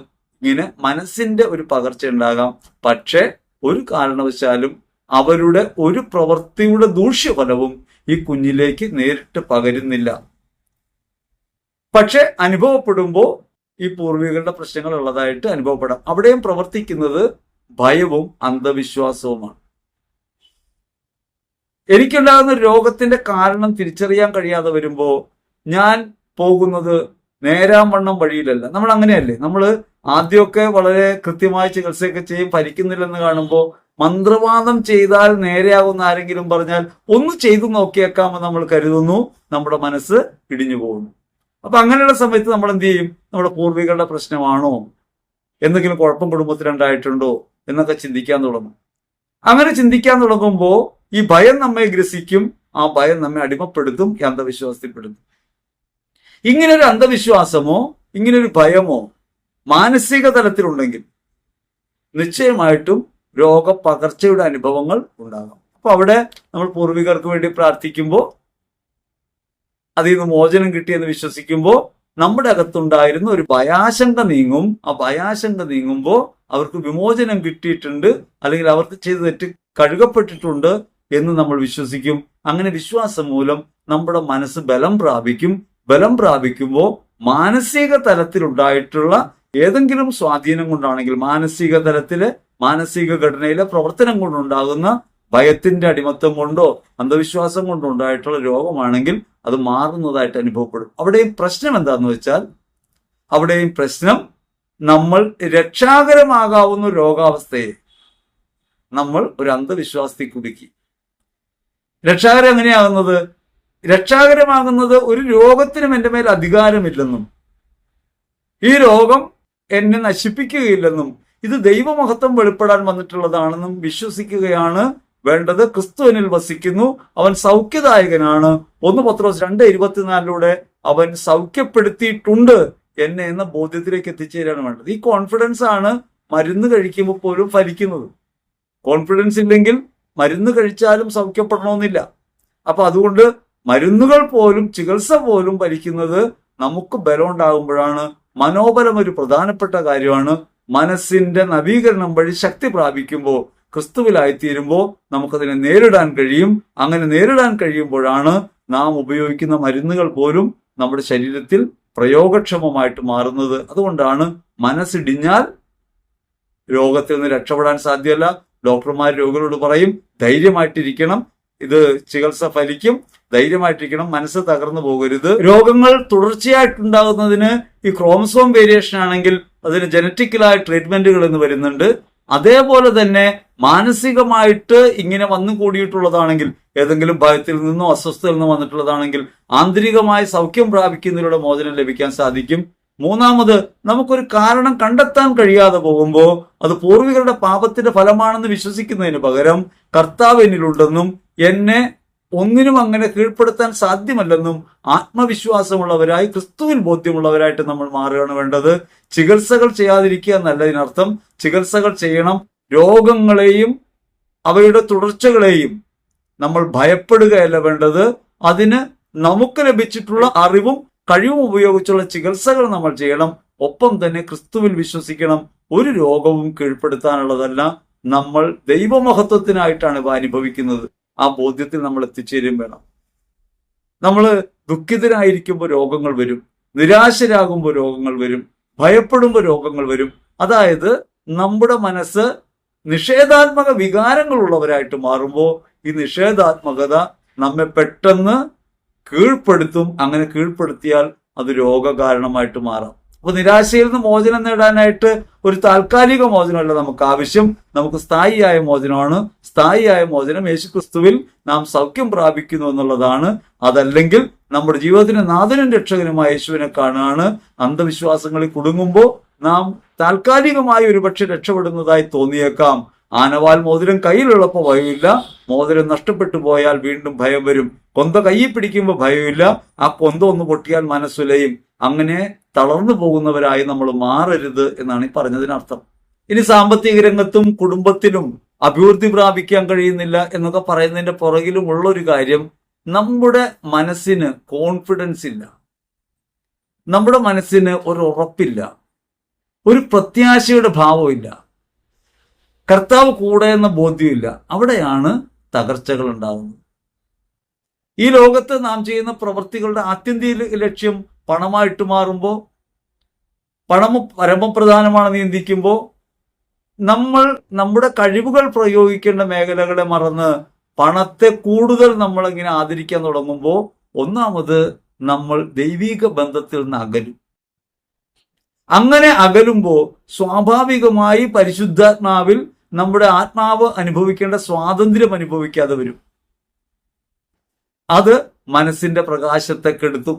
ഇങ്ങനെ മനസ്സിന്റെ ഒരു പകർച്ച ഉണ്ടാകാം. പക്ഷെ ഒരു കാരണവശാലും അവരുടെ ഒരു പ്രവൃത്തിയുടെ ദൂഷ്യഫലവും ഈ കുഞ്ഞിലേക്ക് നേരിട്ട് പകരുന്നില്ല. പക്ഷെ അനുഭവപ്പെടുമ്പോൾ ഈ പൂർവികരുടെ പ്രശ്നങ്ങൾ ഉള്ളതായിട്ട് അനുഭവപ്പെടാം. അവിടെയും പ്രവർത്തിക്കുന്നത് ഭയവും അന്ധവിശ്വാസവുമാണ്. എനിക്കുണ്ടാകുന്ന രോഗത്തിന്റെ കാരണം തിരിച്ചറിയാൻ കഴിയാതെ വരുമ്പോൾ ഞാൻ പോകുന്നത് നേരാംവണ്ണം വഴിയിലല്ല. നമ്മൾ അങ്ങനെയല്ലേ? നമ്മൾ ആദ്യമൊക്കെ വളരെ കൃത്യമായ ചികിത്സയൊക്കെ ചെയ്യും, ഫലിക്കുന്നില്ലെന്ന് കാണുമ്പോൾ മന്ത്രവാദം ചെയ്താൽ നേരെയാകുന്ന ആരെങ്കിലും പറഞ്ഞാൽ ഒന്ന് ചെയ്തു നോക്കിയേക്കാമെന്ന് നമ്മൾ കരുതുന്നു. നമ്മുടെ മനസ്സ് ഇടിഞ്ഞു പോകുന്നു. അപ്പൊ അങ്ങനെയുള്ള സമയത്ത് നമ്മൾ എന്ത് ചെയ്യും? നമ്മുടെ പൂർവികരുടെ പ്രശ്നമാണോ എന്തെങ്കിലും കുഴപ്പം കുടുംബത്തിലുണ്ടായിട്ടുണ്ടോ എന്നൊക്കെ ചിന്തിക്കാൻ തുടങ്ങും. അങ്ങനെ ചിന്തിക്കാൻ തുടങ്ങുമ്പോൾ ഈ ഭയം നമ്മെ ഗ്രസിക്കും, ആ ഭയം നമ്മെ അടിമപ്പെടുത്തും, ഈ അന്ധവിശ്വാസത്തിൽപ്പെടുത്തും. ഇങ്ങനൊരു അന്ധവിശ്വാസമോ ഇങ്ങനൊരു ഭയമോ മാനസിക തലത്തിലുണ്ടെങ്കിൽ നിശ്ചയമായിട്ടും രോഗപകർച്ചയുടെ അനുഭവങ്ങൾ ഉണ്ടാകാം. അപ്പൊ അവിടെ നമ്മൾ പൂർവികർക്ക് വേണ്ടി പ്രാർത്ഥിക്കുമ്പോൾ അതിൽ നിന്ന് മോചനം കിട്ടിയെന്ന് വിശ്വസിക്കുമ്പോൾ നമ്മുടെ അകത്തുണ്ടായിരുന്ന ഒരു ഭയാശങ്ക നീങ്ങും. ആ ഭയാശങ്ക നീങ്ങുമ്പോൾ അവർക്ക് വിമോചനം കിട്ടിയിട്ടുണ്ട്, അല്ലെങ്കിൽ അവർക്ക് ചെയ്ത തെറ്റ് കഴുകപ്പെട്ടിട്ടുണ്ട് എന്ന് നമ്മൾ വിശ്വസിക്കും. അങ്ങനെ വിശ്വാസം മൂലം നമ്മുടെ മനസ്സ് ബലം പ്രാപിക്കും. ബലം പ്രാപിക്കുമ്പോൾ മാനസിക തലത്തിലുണ്ടായിട്ടുള്ള ഏതെങ്കിലും സ്വാധീനം കൊണ്ടാണെങ്കിൽ, മാനസിക തലത്തിലെ മാനസിക ഘടനയിലെ പ്രവർത്തനം കൊണ്ടുണ്ടാകുന്ന ഭയത്തിന്റെ അടിമത്തം കൊണ്ടോ അന്ധവിശ്വാസം കൊണ്ടോ ഉണ്ടായിട്ടുള്ള രോഗമാണെങ്കിൽ അത് മാറുന്നതായിട്ട് അനുഭവപ്പെടും. അവിടെയും പ്രശ്നം എന്താന്ന് വെച്ചാൽ, അവിടെയും പ്രശ്നം നമ്മൾ രക്ഷാകരമാകാവുന്ന രോഗാവസ്ഥയെ നമ്മൾ ഒരു അന്ധവിശ്വാസത്തിൽ കുടുക്കി. രക്ഷാകരം എങ്ങനെയാകുന്നത്? രക്ഷാകരമാകുന്നത് ഒരു രോഗത്തിനും എൻ്റെ മേൽ അധികാരമില്ലെന്നും ഈ രോഗം എന്നെ നശിപ്പിക്കുകയില്ലെന്നും ഇത് ദൈവമഹത്വം വെളിപ്പെടാൻ വന്നിട്ടുള്ളതാണെന്നും വിശ്വസിക്കുകയാണ് വേണ്ടത്. ക്രിസ്തുവിനിൽ വസിക്കുന്നു, അവൻ സൗഖ്യദായകനാണ്. 1 പത്രോസ് 2:24 അവൻ സൗഖ്യപ്പെടുത്തിയിട്ടുണ്ട് എന്നെ എന്ന ബോധ്യത്തിലേക്ക് എത്തിച്ചേരാണ് വേണ്ടത്. ഈ കോൺഫിഡൻസ് ആണ് മരുന്ന് കഴിക്കുമ്പോൾ പോലും ഫലിക്കുന്നത്. കോൺഫിഡൻസ് ഇല്ലെങ്കിൽ മരുന്ന് കഴിച്ചാലും സൗഖ്യപ്പെടണമെന്നില്ല. അപ്പൊ അതുകൊണ്ട് മരുന്നുകൾ പോലും ചികിത്സ പോലും ഫലിക്കുന്നത് നമുക്ക് ബലം ഉണ്ടാകുമ്പോഴാണ്. മനോബലം ഒരു പ്രധാനപ്പെട്ട കാര്യമാണ്. മനസ്സിന്റെ നവീകരണം വഴി ശക്തി പ്രാപിക്കുമ്പോൾ, ക്രിസ്തുവിലായിത്തീരുമ്പോൾ നമുക്കതിനെ നേരിടാൻ കഴിയും. അങ്ങനെ നേരിടാൻ കഴിയുമ്പോഴാണ് നാം ഉപയോഗിക്കുന്ന മരുന്നുകൾ പോലും നമ്മുടെ ശരീരത്തിൽ പ്രയോഗക്ഷമമായിട്ട് മാറുന്നത്. അതുകൊണ്ടാണ് മനസ്സിടിഞ്ഞാൽ രോഗത്തിൽ നിന്ന് രക്ഷപ്പെടാൻ സാധ്യമല്ല. ഡോക്ടർമാർ രോഗികളോട് പറയും ധൈര്യമായിട്ടിരിക്കണം, ഇത് ചികിത്സ ഫലിക്കും, ധൈര്യമായിട്ടിരിക്കണം, മനസ്സ് തകർന്നു പോകരുത്. രോഗങ്ങൾ തുടർച്ചയായിട്ടുണ്ടാകുന്നതിന് ഈ ക്രോമസോം വേരിയേഷൻ ആണെങ്കിൽ അതിന് ജനറ്റിക്കലായ ട്രീറ്റ്മെന്റുകൾ എന്ന് വരുന്നുണ്ട്. അതേപോലെ തന്നെ മാനസികമായിട്ട് ഇങ്ങനെ വന്നു കൂടിയിട്ടുള്ളതാണെങ്കിൽ, ഏതെങ്കിലും ഭയത്തിൽ നിന്നോ അസ്വസ്ഥതയിൽ നിന്നോ വന്നിട്ടുള്ളതാണെങ്കിൽ ആന്തരികമായി സൗഖ്യം പ്രാപിക്കുന്നതിലൂടെ മോചനം ലഭിക്കാൻ സാധിക്കും. മൂന്നാമത്, നമുക്കൊരു കാരണം കണ്ടെത്താൻ കഴിയാതെ പോകുമ്പോൾ അത് പൂർവികരുടെ പാപത്തിന്റെ ഫലമാണെന്ന് വിശ്വസിക്കുന്നതിന് പകരം കർത്താവ് എന്നിലുണ്ടെന്നും എന്നെ ഒന്നിനും അങ്ങനെ കീഴ്പ്പെടുത്താൻ സാധ്യമല്ലെന്നും ആത്മവിശ്വാസമുള്ളവരായി ക്രിസ്തുവിൽ ബോധ്യമുള്ളവരായിട്ട് നമ്മൾ മാറുകയാണ് വേണ്ടത്. ചികിത്സകൾ ചെയ്യാതിരിക്കുക എന്നല്ല ഇതിനർത്ഥം. ചികിത്സകൾ ചെയ്യണം. രോഗങ്ങളെയും അവയുടെ തുടർച്ചകളെയും നമ്മൾ ഭയപ്പെടുകയല്ല വേണ്ടത്. അതിന് നമുക്ക് ലഭിച്ചിട്ടുള്ള അറിവും കഴിവും ഉപയോഗിച്ചുള്ള ചികിത്സകൾ നമ്മൾ ചെയ്യണം. ഒപ്പം തന്നെ ക്രിസ്തുവിൽ വിശ്വസിക്കണം. ഒരു രോഗവും കീഴ്പ്പെടുത്താനുള്ളതല്ല, നമ്മൾ ദൈവമഹത്വത്തിനായിട്ടാണ് ഇവ അനുഭവിക്കുന്നത്. ആ ബോധ്യത്തിൽ നമ്മൾ എത്തിച്ചേരും വേണം. നമ്മൾ ദുഃഖിതരായിരിക്കുമ്പോൾ രോഗങ്ങൾ വരും, നിരാശരാകുമ്പോൾ രോഗങ്ങൾ വരും, ഭയപ്പെടുമ്പോൾ രോഗങ്ങൾ വരും. അതായത് നമ്മുടെ മനസ്സ് നിഷേധാത്മക വികാരങ്ങളുള്ളവരായിട്ട് മാറുമ്പോൾ ഈ നിഷേധാത്മകത നമ്മെ പെട്ടെന്ന് കീഴ്പ്പെടുത്തും. അങ്ങനെ കീഴ്പ്പെടുത്തിയാൽ അത് രോഗകാരണമായിട്ട് മാറാം. അപ്പൊ നിരാശയിൽ നിന്ന് മോചനം നേടാനായിട്ട് ഒരു താൽക്കാലിക മോചനമല്ല നമുക്ക് ആവശ്യം, നമുക്ക് സ്ഥായിയായ മോചനമാണ്. സ്ഥായിയായ മോചനം യേശുക്രിസ്തുവിൽ നാം സൗഖ്യം പ്രാപിക്കുന്നു എന്നുള്ളതാണ്. അതല്ലെങ്കിൽ നമ്മുടെ ജീവിതത്തിന് നാഥനും രക്ഷകനുമായ യേശുവിനെ കാണുകയാണ്. അന്ധവിശ്വാസങ്ങളിൽ കുടുങ്ങുമ്പോൾ നാം താൽക്കാലികമായി ഒരുപക്ഷെ രക്ഷപ്പെടുന്നതായി തോന്നിയേക്കാം. ആനവാൽ മോതിരം കയ്യിലുള്ളപ്പോൾ ഭയമില്ല, മോതിരം നഷ്ടപ്പെട്ടു പോയാൽ വീണ്ടും ഭയം വരും. കൊന്ത കയ്യിൽ പിടിക്കുമ്പോൾ ഭയമില്ല, ആ കൊന്ത ഒന്ന് പൊട്ടിയാൽ മനസ്സുലയും. അങ്ങനെ തളർന്നു പോകുന്നവരായി നമ്മൾ മാറരുത് എന്നാണ് ഈ പറഞ്ഞതിനർത്ഥം. ഇനി സാമ്പത്തിക രംഗത്തും കുടുംബത്തിലും അഭിവൃദ്ധി പ്രാപിക്കാൻ കഴിയുന്നില്ല എന്നൊക്കെ പറയുന്നതിന്റെ പുറകിലുമുള്ള ഒരു കാര്യം, നമ്മുടെ മനസ്സിന് കോൺഫിഡൻസ് ഇല്ല, നമ്മുടെ മനസ്സിന് ഒരു ഉറപ്പില്ല, ഒരു പ്രത്യാശയുടെ ഭാവമില്ല, കർത്താവ് കൂടെ എന്ന ബോധ്യമില്ല. അവിടെയാണ് തകർച്ചകൾ ഉണ്ടാകുന്നത്. ഈ ലോകത്ത് നാം ചെയ്യുന്ന പ്രവൃത്തികളുടെ ആത്യന്തിക ലക്ഷ്യം പണമായിട്ട് മാറുമ്പോൾ, പണം പരമപ്രധാനമാണെന്ന് ചിന്തിക്കുമ്പോൾ നമ്മൾ നമ്മുടെ കഴിവുകൾ പ്രയോഗിക്കേണ്ട മേഖലകളെ മറന്ന് പണത്തെ കൂടുതൽ നമ്മളിങ്ങനെ ആദരിക്കാൻ തുടങ്ങുമ്പോൾ ഒന്നാമത് നമ്മൾ ദൈവിക ബന്ധത്തിൽ നിന്ന് അകലും. അങ്ങനെ അകലുമ്പോൾ സ്വാഭാവികമായി പരിശുദ്ധാത്മാവിൽ നമ്മുടെ ആത്മാവ് അനുഭവിക്കേണ്ട സ്വാതന്ത്ര്യം അനുഭവിക്കാതെ വരും. അത് മനസ്സിന്റെ പ്രകാശത്തെ കെടുത്തും.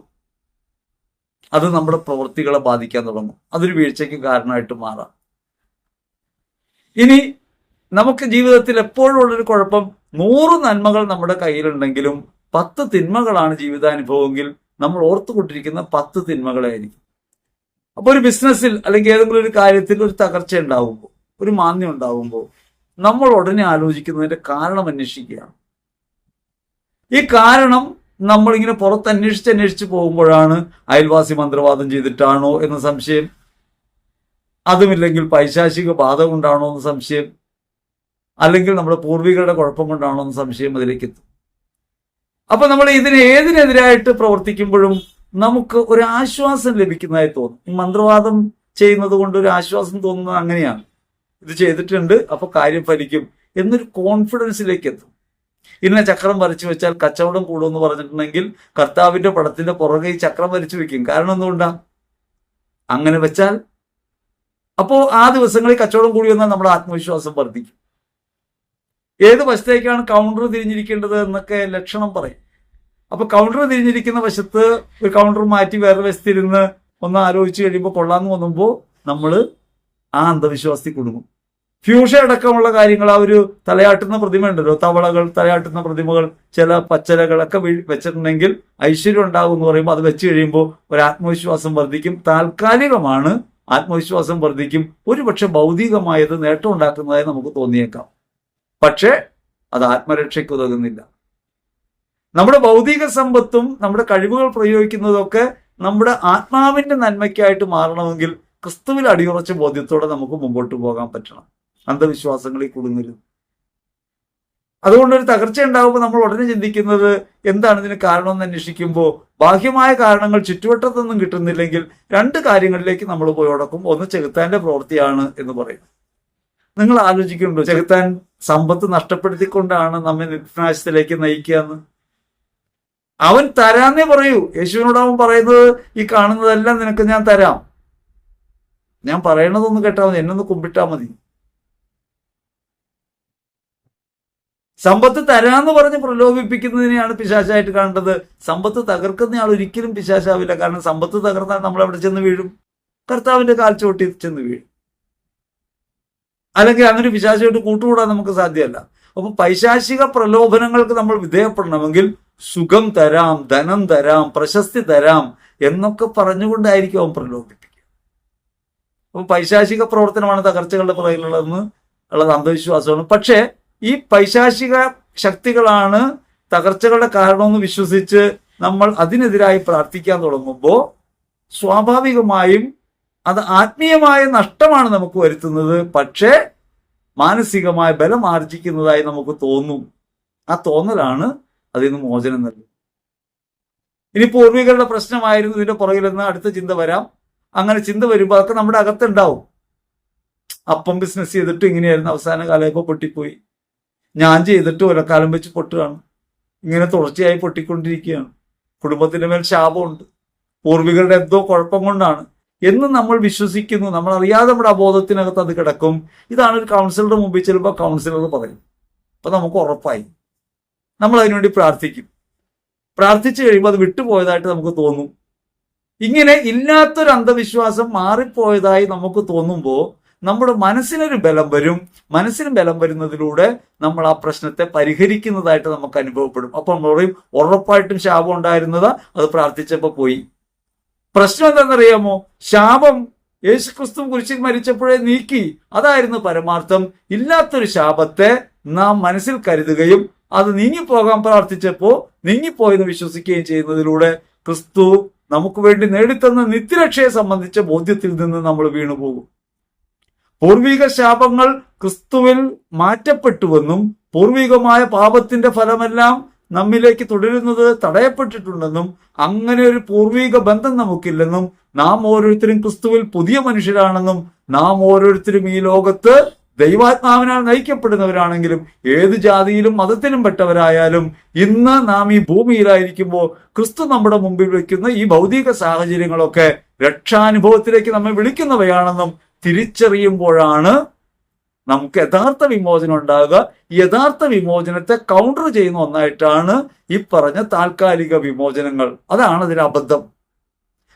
അത് നമ്മുടെ പ്രവൃത്തികളെ ബാധിക്കാൻ തുടങ്ങും. അതൊരു വീഴ്ചയ്ക്ക് കാരണമായിട്ട് മാറാം. ഇനി നമുക്ക് ജീവിതത്തിൽ എപ്പോഴും ഉള്ളൊരു കുഴപ്പം, 100 നന്മകൾ നമ്മുടെ കയ്യിലുണ്ടെങ്കിലും 10 തിന്മകളാണ് ജീവിതാനുഭവമെങ്കിൽ നമ്മൾ ഓർത്തുകൊണ്ടിരിക്കുന്ന 10 തിന്മകളായിരിക്കും. അപ്പൊ ഒരു ബിസിനസ്സിൽ അല്ലെങ്കിൽ ഏതെങ്കിലും ഒരു കാര്യത്തിൽ ഒരു തകർച്ച ഉണ്ടാവുമ്പോൾ, ഒരു മാന്ദ്യം ഉണ്ടാവുമ്പോൾ നമ്മൾ ഉടനെ ആലോചിക്കുന്നതിന്റെ കാരണം അന്വേഷിക്കുകയാണ്. ഈ കാരണം നമ്മളിങ്ങനെ പുറത്ത് അന്വേഷിച്ച് പോകുമ്പോഴാണ് അയൽവാസി മന്ത്രവാദം ചെയ്തിട്ടാണോ എന്ന സംശയം, അതുമില്ലെങ്കിൽ പൈശാചിക ബാധ കൊണ്ടാണോ എന്ന് സംശയം, അല്ലെങ്കിൽ നമ്മുടെ പൂർവികരുടെ കുഴപ്പം കൊണ്ടാണോ എന്ന് സംശയം അതിലേക്ക് എത്തും. അപ്പൊ നമ്മൾ ഏതിനെതിരായിട്ട് പ്രവർത്തിക്കുമ്പോഴും നമുക്ക് ഒരു ആശ്വാസം ലഭിക്കുന്നതായി തോന്നും. ഈ മന്ത്രവാദം ചെയ്യുന്നത് കൊണ്ട് ഒരു ആശ്വാസം തോന്നുന്നത് അങ്ങനെയാണ്. ഇത് ചെയ്തിട്ടുണ്ട്, അപ്പൊ കാര്യം ഫലിക്കും എന്നൊരു കോൺഫിഡൻസിലേക്ക് എത്തും. ഇന്ന ചക്രം വരച്ചു വെച്ചാൽ കച്ചവടം കൂടുമെന്ന് പറഞ്ഞിട്ടുണ്ടെങ്കിൽ കർത്താവിന്റെ പടത്തിന്റെ പുറകെ ഈ ചക്രം വരച്ചു വെക്കും. കാരണം എന്തുകൊണ്ടാണ്? അങ്ങനെ വെച്ചാൽ അപ്പോ ആ ദിവസങ്ങളിൽ കച്ചവടം കൂടി വന്നാൽ നമ്മുടെ ആത്മവിശ്വാസം വർദ്ധിക്കും. ഏത് വശത്തേക്കാണ് കൗണ്ടർ തിരിഞ്ഞിരിക്കേണ്ടത് എന്നൊക്കെ ലക്ഷണം പറയും. അപ്പൊ കൗണ്ടർ തിരിഞ്ഞിരിക്കുന്ന വശത്ത് ഒരു കൗണ്ടർ മാറ്റി വേറെ വശത്തിരുന്ന് ഒന്ന് ആലോചിച്ച് കഴിയുമ്പോൾ കൊള്ളാന്ന് തോന്നുമ്പോൾ നമ്മൾ ആ അന്ധവിശ്വാസത്തിൽ കുടുങ്ങും. ഫ്യൂഷ അടക്കമുള്ള കാര്യങ്ങൾ, ആ ഒരു തലയാട്ടുന്ന പ്രതിമ ഉണ്ടല്ലോ, തവളകൾ, തലയാട്ടുന്ന പ്രതിമകൾ, ചില പച്ചലകളൊക്കെ വെച്ചിട്ടുണ്ടെങ്കിൽ ഐശ്വര്യം ഉണ്ടാകും എന്ന് പറയുമ്പോൾ അത് വെച്ച് കഴിയുമ്പോൾ ഒരു ആത്മവിശ്വാസം വർദ്ധിക്കും. താൽക്കാലികമാണ്, ആത്മവിശ്വാസം വർദ്ധിക്കും. ഒരുപക്ഷെ ഭൗതികമായത് നേട്ടം ഉണ്ടാക്കുന്നതായി നമുക്ക് തോന്നിയേക്കാം, പക്ഷേ അത് ആത്മരക്ഷയ്ക്ക് ഉതകുന്നില്ല. നമ്മുടെ ഭൗതിക സമ്പത്തും നമ്മുടെ കഴിവുകൾ പ്രയോഗിക്കുന്നതൊക്കെ നമ്മുടെ ആത്മാവിന്റെ നന്മയ്ക്കായിട്ട് മാറണമെങ്കിൽ ക്രിസ്തുവിൽ അടിയുറച്ച ബോധ്യത്തോടെ നമുക്ക് മുമ്പോട്ട് പോകാൻ പറ്റണം. അന്ധവിശ്വാസങ്ങളിൽ കുടുങ്ങരുത്. അതുകൊണ്ടൊരു തകർച്ച ഉണ്ടാകുമ്പോൾ നമ്മൾ ഉടനെ ചിന്തിക്കുന്നത് എന്താണ് ഇതിന് കാരണമെന്ന് അന്വേഷിക്കുമ്പോൾ ബാഹ്യമായ കാരണങ്ങൾ ചുറ്റുവട്ടത്തൊന്നും കിട്ടുന്നില്ലെങ്കിൽ 2 കാര്യങ്ങളിലേക്ക് നമ്മൾ പോയി ഉടക്കും. ഒന്ന് ചെകുത്താന്റെ പ്രവൃത്തിയാണ് എന്ന് പറയും. നിങ്ങൾ ആലോചിക്കുന്നുണ്ടോ, ചെകുത്താൻ സമ്പത്ത് നഷ്ടപ്പെടുത്തിക്കൊണ്ടാണ് നമ്മെ നിത്യനാശത്തിലേക്ക് നയിക്കുക എന്ന്? അവൻ തരാന്നേ പറയൂ. യേശുവിനോട് അവൻ പറയുന്നത്, ഈ കാണുന്നതെല്ലാം നിനക്ക് ഞാൻ തരാം, ഞാൻ പറയണതൊന്ന് കേട്ടാൽ മതി, എന്നൊന്ന് കുമ്പിട്ടാൽ മതി. സമ്പത്ത് തരാന്ന് പറഞ്ഞ് പ്രലോഭിപ്പിക്കുന്നതിനെയാണ് പിശാചായിട്ട് കാണേണ്ടത്. സമ്പത്ത് തകർക്കുന്നയാൾ ഒരിക്കലും പിശാചാവില്ല. കാരണം സമ്പത്ത് തകർന്നാൽ നമ്മൾ എവിടെ ചെന്ന് വീഴും? കർത്താവിന്റെ കാൽ ചോട്ടി ചെന്ന് വീഴും. അല്ലെങ്കിൽ അങ്ങനെ പിശാചായിട്ട് കൂട്ടുകൂടാൻ നമുക്ക് സാധ്യമല്ല. അപ്പൊ പൈശാചിക പ്രലോഭനങ്ങൾക്ക് നമ്മൾ വിധേയപ്പെടണമെങ്കിൽ സുഖം തരാം, ധനം തരാം, പ്രശസ്തി തരാം എന്നൊക്കെ പറഞ്ഞുകൊണ്ടായിരിക്കും അവൻ പ്രലോഭിപ്പിക്കുക. അപ്പൊ പൈശാചിക പ്രവർത്തനമാണ് തകർച്ചകളുടെ പുറകിലുള്ളതെന്ന് ഉള്ളത് അന്ധവിശ്വാസമാണ്. പക്ഷേ ഈ പൈശാചിക ശക്തികളാണ് തകർച്ചകളുടെ കാരണമെന്ന് വിശ്വസിച്ച് നമ്മൾ അതിനെതിരായി പ്രാർത്ഥിക്കാൻ തുടങ്ങുമ്പോൾ സ്വാഭാവികമായും അത് ആത്മീയമായ നഷ്ടമാണ് നമുക്ക് വരുത്തുന്നത്. പക്ഷേ മാനസികമായ ബലം ആർജിക്കുന്നതായി നമുക്ക് തോന്നും. ആ തോന്നലാണ് അതിൽ നിന്ന് മോചനം നൽകും. ഇനി പൂർവികരുടെ പ്രശ്നമായിരുന്നു ഇതിന്റെ പുറകിലെന്ന് അടുത്ത ചിന്ത വരാം. അങ്ങനെ ചിന്ത വരുമ്പോൾ അതൊക്കെ നമ്മുടെ അകത്തുണ്ടാവും. അപ്പം ബിസിനസ് ചെയ്തിട്ട് ഇങ്ങനെയായിരുന്നു, അവസാന കാലമായപ്പോൾ പൊട്ടിപ്പോയി. ഞാൻ ചെയ്തിട്ട് ഒരക്കാലം വെച്ച് പൊട്ടുകയാണ്. ഇങ്ങനെ തുടർച്ചയായി പൊട്ടിക്കൊണ്ടിരിക്കുകയാണ്. കുടുംബത്തിന്റെ മേൽ ശാപമുണ്ട്, പൂർവികരുടെ എന്തോ കുഴപ്പം കൊണ്ടാണ് എന്ന് നമ്മൾ വിശ്വസിക്കുന്നു. നമ്മൾ അറിയാതെ നമ്മുടെ അബോധത്തിനകത്ത് അത് കിടക്കും. ഇതാണ് ഒരു കൗൺസിലറുടെ മുമ്പിൽ ചെല്ലുമ്പോൾ കൗൺസിലർ പറയും. അപ്പൊ നമുക്ക് ഉറപ്പായി നമ്മൾ അതിനുവേണ്ടി പ്രാർത്ഥിക്കും. പ്രാർത്ഥിച്ചു കഴിയുമ്പോൾ അത് വിട്ടുപോയതായിട്ട് നമുക്ക് തോന്നും. ഇങ്ങനെ ഇല്ലാത്തൊരു അന്ധവിശ്വാസം മാറിപ്പോയതായി നമുക്ക് തോന്നുമ്പോൾ നമ്മുടെ മനസ്സിനൊരു ബലം വരും. മനസ്സിന് ബലം വരുന്നതിലൂടെ നമ്മൾ ആ പ്രശ്നത്തെ പരിഹരിക്കുന്നതായിട്ട് നമുക്ക് അനുഭവപ്പെടും. അപ്പൊ നമ്മൾ പറയും, ഉറപ്പായിട്ടും ശാപം ഉണ്ടായിരുന്നതാ, അത് പ്രാർത്ഥിച്ചപ്പോ പോയി. പ്രശ്നം എന്താണെന്നറിയാമോ? ശാപം യേശുക്രിസ്തു കുരിശിൽ മരിച്ചപ്പോഴേ നീക്കി. അതായിരുന്നു പരമാർത്ഥം. ഇല്ലാത്തൊരു ശാപത്തെ നാം മനസ്സിൽ കരുതുകയും അത് നീങ്ങിപ്പോകാൻ പ്രാർത്ഥിച്ചപ്പോ നീങ്ങിപ്പോയെന്ന് വിശ്വസിക്കുകയും ചെയ്യുന്നതിലൂടെ ക്രിസ്തു നമുക്ക് വേണ്ടി നേടിത്തന്ന നിത്യരക്ഷയെ സംബന്ധിച്ച ബോധ്യത്തിൽ നിന്ന് നമ്മൾ വീണുപോകും. പൂർവിക ശാപങ്ങൾ ക്രിസ്തുവിൽ മാറ്റപ്പെട്ടുവെന്നും പൂർവികമായ പാപത്തിന്റെ ഫലമെല്ലാം നമ്മിലേക്ക് തുടരുന്നത് തടയപ്പെട്ടിട്ടുണ്ടെന്നും അങ്ങനെ ഒരു പൂർവിക ബന്ധം നമുക്കില്ലെന്നും നാം ഓരോരുത്തരും ക്രിസ്തുവിൽ പുതിയ മനുഷ്യരാണെന്നും നാം ഓരോരുത്തരും ഈ ലോകത്ത് ദൈവാത്മാവിനാൽ നയിക്കപ്പെടുന്നവരാണെങ്കിലും ഏത് ജാതിയിലും മതത്തിലും പെട്ടവരായാലും ഇന്ന് നാം ഈ ഭൂമിയിലായിരിക്കുമ്പോൾ ക്രിസ്തു നമ്മുടെ മുമ്പിൽ വയ്ക്കുന്ന ഈ ഭൗതിക സാഹചര്യങ്ങളൊക്കെ രക്ഷാനുഭവത്തിലേക്ക് നമ്മെ വിളിക്കുന്നവയാണെന്നും തിരിച്ചറിയുമ്പോഴാണ് നമുക്ക് യഥാർത്ഥ വിമോചനം ഉണ്ടാകുക. ഈ യഥാർത്ഥ വിമോചനത്തെ കൗണ്ടർ ചെയ്യുന്ന ഒന്നായിട്ടാണ് ഈ പറഞ്ഞ താൽക്കാലിക വിമോചനങ്ങൾ. അതാണ് അതിന്റെ അബദ്ധം.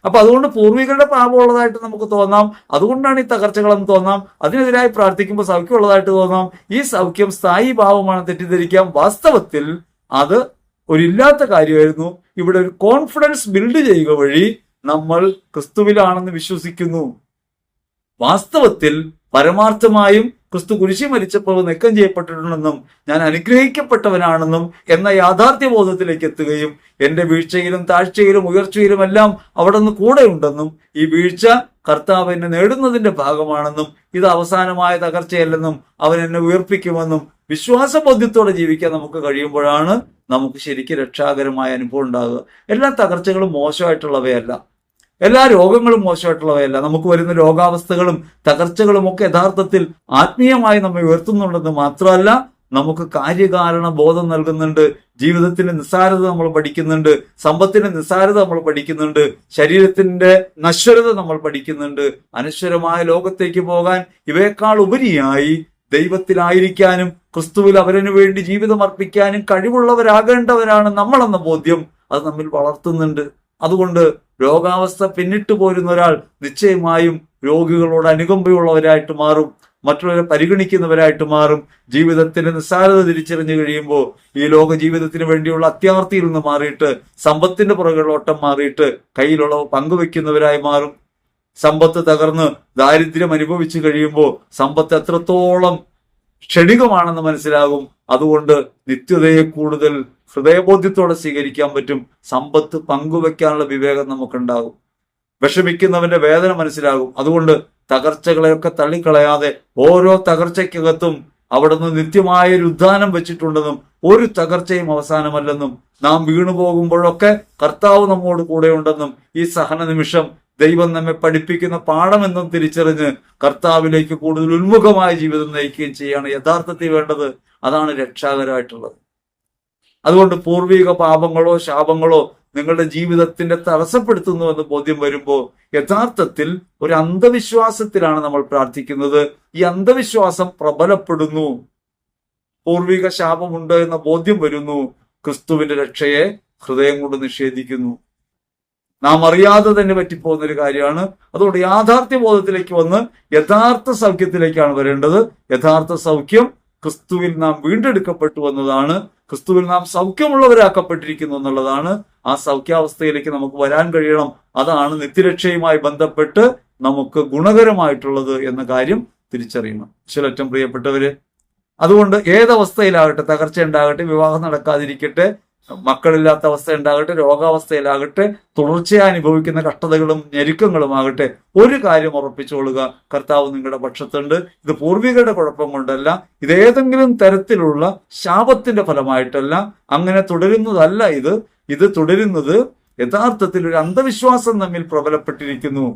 അപ്പൊ അതുകൊണ്ട് പൂർവികരുടെ പാപമുള്ളതായിട്ട് നമുക്ക് തോന്നാം, അതുകൊണ്ടാണ് ഈ തകർച്ചകളെന്ന് തോന്നാം. അതിനെതിരായി പ്രാർത്ഥിക്കുമ്പോൾ സൗഖ്യമുള്ളതായിട്ട് തോന്നാം. ഈ സൗഖ്യം സ്ഥായി ഭാവമാണ് തെറ്റിദ്ധരിക്കാം. വാസ്തവത്തിൽ അത് ഒരില്ലാത്ത കാര്യമായിരുന്നു. ഇവിടെ ഒരു കോൺഫിഡൻസ് ബിൽഡ് ചെയ്യുക വഴി നമ്മൾ ക്രിസ്തുവിലാണെന്ന് വിശ്വസിക്കുന്നു. വാസ്തവത്തിൽ പരമാർത്ഥമായും ക്രിസ്തു കുരിശി മരിച്ചപ്പോൾ നീക്കം ചെയ്യപ്പെട്ടിട്ടുണ്ടെന്നും ഞാൻ അനുഗ്രഹിക്കപ്പെട്ടവനാണെന്നും എന്ന യാഥാർത്ഥ്യബോധത്തിലേക്ക് എത്തുകയും എന്റെ വീഴ്ചയിലും താഴ്ചയിലും ഉയർച്ചയിലുമെല്ലാം അവിടെ നിന്ന് കൂടെ ഉണ്ടെന്നും ഈ വീഴ്ച കർത്താവ് എന്നെ നേടുന്നതിന്റെ ഭാഗമാണെന്നും ഇത് അവസാനമായ തകർച്ചയല്ലെന്നും അവൻ എന്നെ ഉയർപ്പിക്കുമെന്നും വിശ്വാസബോധ്യത്തോടെ ജീവിക്കാൻ നമുക്ക് കഴിയുമ്പോഴാണ് നമുക്ക് ശരിക്കും രക്ഷാകരമായ അനുഭവം ഉണ്ടാകുക. എല്ലാ തകർച്ചകളും മോശമായിട്ടുള്ളവയല്ല, എല്ലാ രോഗങ്ങളും മോശമായിട്ടുള്ളവയല്ല. നമുക്ക് വരുന്ന രോഗാവസ്ഥകളും തകർച്ചകളും ഒക്കെ യഥാർത്ഥത്തിൽ ആത്മീയമായി നമ്മെ ഉയർത്തുന്നുണ്ടെന്ന് മാത്രമല്ല, നമുക്ക് കാര്യകാരണ ബോധം നൽകുന്നുണ്ട്. ജീവിതത്തിന്റെ നിസ്സാരത നമ്മൾ പഠിക്കുന്നുണ്ട്, സമ്പത്തിന്റെ നിസ്സാരത നമ്മൾ പഠിക്കുന്നുണ്ട്, ശരീരത്തിന്റെ നശ്വരത നമ്മൾ പഠിക്കുന്നുണ്ട്. അനശ്വരമായ ലോകത്തേക്ക് പോകാൻ ഇവയേക്കാൾ ഉപരിയായി ദൈവത്തിലായിരിക്കാനും ക്രിസ്തുവിൽ അവരനു വേണ്ടി ജീവിതം അർപ്പിക്കാനും കഴിവുള്ളവരാകേണ്ടവരാണ് നമ്മളെന്ന ബോധ്യം അത് നമ്മിൽ വളർത്തുന്നുണ്ട്. അതുകൊണ്ട് രോഗാവസ്ഥ പിന്നിട്ട് പോരുന്ന ഒരാൾ നിശ്ചയമായും രോഗികളോട് അനുകമ്പയുള്ളവരായിട്ട് മാറും, മറ്റുള്ളവരെ പരിഗണിക്കുന്നവരായിട്ട് മാറും. ജീവിതത്തിന്റെ നിസ്സാരത തിരിച്ചറിഞ്ഞു കഴിയുമ്പോൾ ഈ ലോക ജീവിതത്തിന് വേണ്ടിയുള്ള അത്യാർത്തിയിൽ നിന്ന് മാറിയിട്ട് സമ്പത്തിന്റെ പുറകിലോട്ടം മാറിയിട്ട് കയ്യിലുള്ളവ പങ്കുവെക്കുന്നവരായി മാറും. സമ്പത്ത് തകർന്ന് ദാരിദ്ര്യം അനുഭവിച്ചു കഴിയുമ്പോൾ സമ്പത്ത് എത്രത്തോളം ക്ഷണികമാണെന്ന് മനസ്സിലാകും. അതുകൊണ്ട് നിത്യതയെ കൂടുതൽ ഹൃദയബോധ്യത്തോടെ സ്വീകരിക്കാൻ പറ്റും. സമ്പത്ത് പങ്കുവെക്കാനുള്ള വിവേകം നമുക്കുണ്ടാകും. വിഷമിക്കുന്നവന്റെ വേദന മനസ്സിലാകും. അതുകൊണ്ട് തകർച്ചകളെയൊക്കെ തള്ളിക്കളയാതെ ഓരോ തകർച്ചയ്ക്കകത്തും അവിടുന്ന് നിത്യമായൊരു ഉദ്ധാനം വെച്ചിട്ടുണ്ടെന്നും ഒരു തകർച്ചയും അവസാനമല്ലെന്നും നാം വീണു പോകുമ്പോഴൊക്കെ കർത്താവ് നമ്മോട് കൂടെയുണ്ടെന്നും ഈ സഹന നിമിഷം ദൈവം നമ്മെ പഠിപ്പിക്കുന്ന പാഠമെന്നും തിരിച്ചറിഞ്ഞ് കർത്താവിലേക്ക് കൂടുതൽ ഉന്മുഖമായ ജീവിതം നയിക്കുകയും ചെയ്യാണ് യഥാർത്ഥത്തിൽ വേണ്ടത്. അതാണ് രക്ഷാകരമായിട്ടുള്ളത്. അതുകൊണ്ട് പൂർവിക പാപങ്ങളോ ശാപങ്ങളോ നിങ്ങളുടെ ജീവിതത്തിന്റെ തടസ്സപ്പെടുത്തുന്നുവെന്ന് ബോധ്യം വരുമ്പോൾ യഥാർത്ഥത്തിൽ ഒരു അന്ധവിശ്വാസത്തിലാണ് നമ്മൾ പ്രാർത്ഥിക്കുന്നത്. ഈ അന്ധവിശ്വാസം പ്രബലപ്പെടുന്നു. പൂർവിക ശാപമുണ്ട് എന്ന ബോധ്യം വരുന്നു. ക്രിസ്തുവിന്റെ രക്ഷയെ ഹൃദയം കൊണ്ട് നിഷേധിക്കുന്നു. നാം അറിയാതെ തന്നെ പറ്റിപ്പോകുന്ന ഒരു കാര്യമാണ്. അതുകൊണ്ട് യാഥാർത്ഥ്യബോധത്തിലേക്ക് വന്ന് യഥാർത്ഥ സൗഖ്യത്തിലേക്കാണ് വരേണ്ടത്. യഥാർത്ഥ സൗഖ്യം ക്രിസ്തുവിൽ നാം വീണ്ടെടുക്കപ്പെട്ടു എന്നതാണ്. ക്രിസ്തുവിൽ നാം സൗഖ്യമുള്ളവരാക്കപ്പെട്ടിരിക്കുന്നു എന്നുള്ളതാണ്. ആ സൗഖ്യാവസ്ഥയിലേക്ക് നമുക്ക് വരാൻ കഴിയണം. അതാണ് നിത്യരക്ഷയുമായി ബന്ധപ്പെട്ട് നമുക്ക് ഗുണകരമായിട്ടുള്ളത് എന്ന കാര്യം തിരിച്ചറിയണം. ചിലറ്റം പ്രിയപ്പെട്ടവര്, അതുകൊണ്ട് ഏതവസ്ഥയിലാകട്ടെ, തകർച്ച ഉണ്ടാകട്ടെ, വിവാഹം നടക്കാതിരിക്കട്ടെ, മക്കളില്ലാത്ത അവസ്ഥ ഉണ്ടാകട്ടെ, രോഗാവസ്ഥയിലാകട്ടെ, തുടർച്ചയായി അനുഭവിക്കുന്ന കഷ്ടതകളും ഞെരുക്കങ്ങളുമാകട്ടെ, ഒരു കാര്യം ഉറപ്പിച്ചുകൊള്ളുക, കർത്താവ് നിങ്ങളുടെ പക്ഷത്തുണ്ട്. ഇത് പൂർവികരുടെ കുഴപ്പം കൊണ്ടല്ല, ഇതേതെങ്കിലും തരത്തിലുള്ള ശാപത്തിന്റെ ഫലമായിട്ടല്ല. അങ്ങനെ തുടരുന്നതല്ല ഇത് തുടരുന്നത് യഥാർത്ഥത്തിൽ ഒരു അന്ധവിശ്വാസം നമ്മിൽ പ്രബലപ്പെട്ടിരിക്കുന്നു.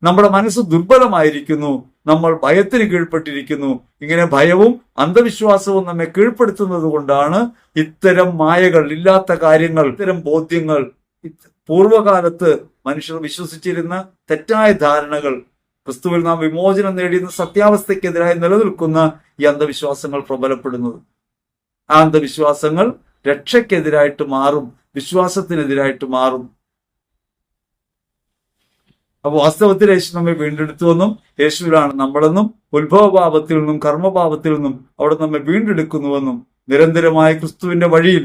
നമ്മുടെ മനസ്സ് ദുർബലമായിരിക്കുന്നു, നമ്മൾ ഭയത്തിന് കീഴ്പ്പെട്ടിരിക്കുന്നു. ഇങ്ങനെ ഭയവും അന്ധവിശ്വാസവും നമ്മെ കീഴ്പ്പെടുത്തുന്നത് കൊണ്ടാണ് ഇത്തരം മായകൾ, ഇല്ലാത്ത കാര്യങ്ങൾ, ഇത്തരം ബോധ്യങ്ങൾ, പൂർവ്വകാലത്ത് മനുഷ്യർ വിശ്വസിച്ചിരുന്ന തെറ്റായ ധാരണകൾ, ക്രിസ്തുവിൽ നാം വിമോചനം നേടിയുന്ന സത്യാവസ്ഥയ്ക്കെതിരായി നിലനിൽക്കുന്ന ഈ അന്ധവിശ്വാസങ്ങൾ പ്രബലപ്പെടുന്നത്. ആ അന്ധവിശ്വാസങ്ങൾ രക്ഷയ്ക്കെതിരായിട്ട് മാറും, വിശ്വാസത്തിനെതിരായിട്ട് മാറും. അപ്പൊ വാസ്തവത്തിൽ യേശു നമ്മെ വീണ്ടെടുത്തുവെന്നും യേശുവിലാണ് നമ്മളെന്നും ഉത്ഭവപാപത്തിൽ നിന്നും കർമ്മപാപത്തിൽ നിന്നും അവിടെ നമ്മെ വീണ്ടെടുക്കുന്നുവെന്നും നിരന്തരമായ ക്രിസ്തുവിന്റെ വഴിയിൽ,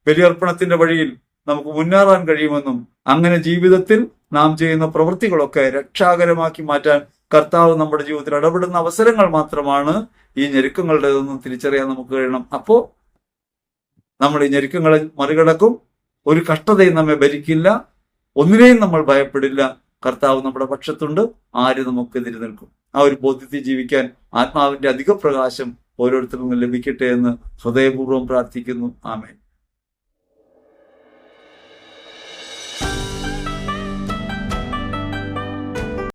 ബലിയർപ്പണത്തിന്റെ വഴിയിൽ നമുക്ക് മുന്നേറാൻ കഴിയുമെന്നും അങ്ങനെ ജീവിതത്തിൽ നാം ചെയ്യുന്ന പ്രവൃത്തികളൊക്കെ രക്ഷാകരമാക്കി മാറ്റാൻ കർത്താവ് നമ്മുടെ ജീവിതത്തിൽ ഇടപെടുന്ന അവസരങ്ങൾ മാത്രമാണ് ഈ ഞെരുക്കങ്ങളുടേതെന്നും തിരിച്ചറിയാൻ നമുക്ക് കഴിയണം. അപ്പോ നമ്മൾ ഈ ഞെരുക്കങ്ങളെ മറികടക്കും. ഒരു കഷ്ടതയും നമ്മെ ഭരിക്കില്ല, ഒന്നിനെയും നമ്മൾ ഭയപ്പെടില്ല. കർത്താവ് നമ്മുടെ പക്ഷത്തുണ്ട്, ആര് നമുക്കെതിരെ നിൽക്കും? ആ ഒരു ബോധ്യത്തിൽ ജീവിക്കാൻ ആത്മാവിന്റെ അധിക പ്രകാശം ഓരോരുത്തർക്കും ലഭിക്കട്ടെ എന്ന് ഹൃദയപൂർവ്വം പ്രാർത്ഥിക്കുന്നു. ആമേൻ.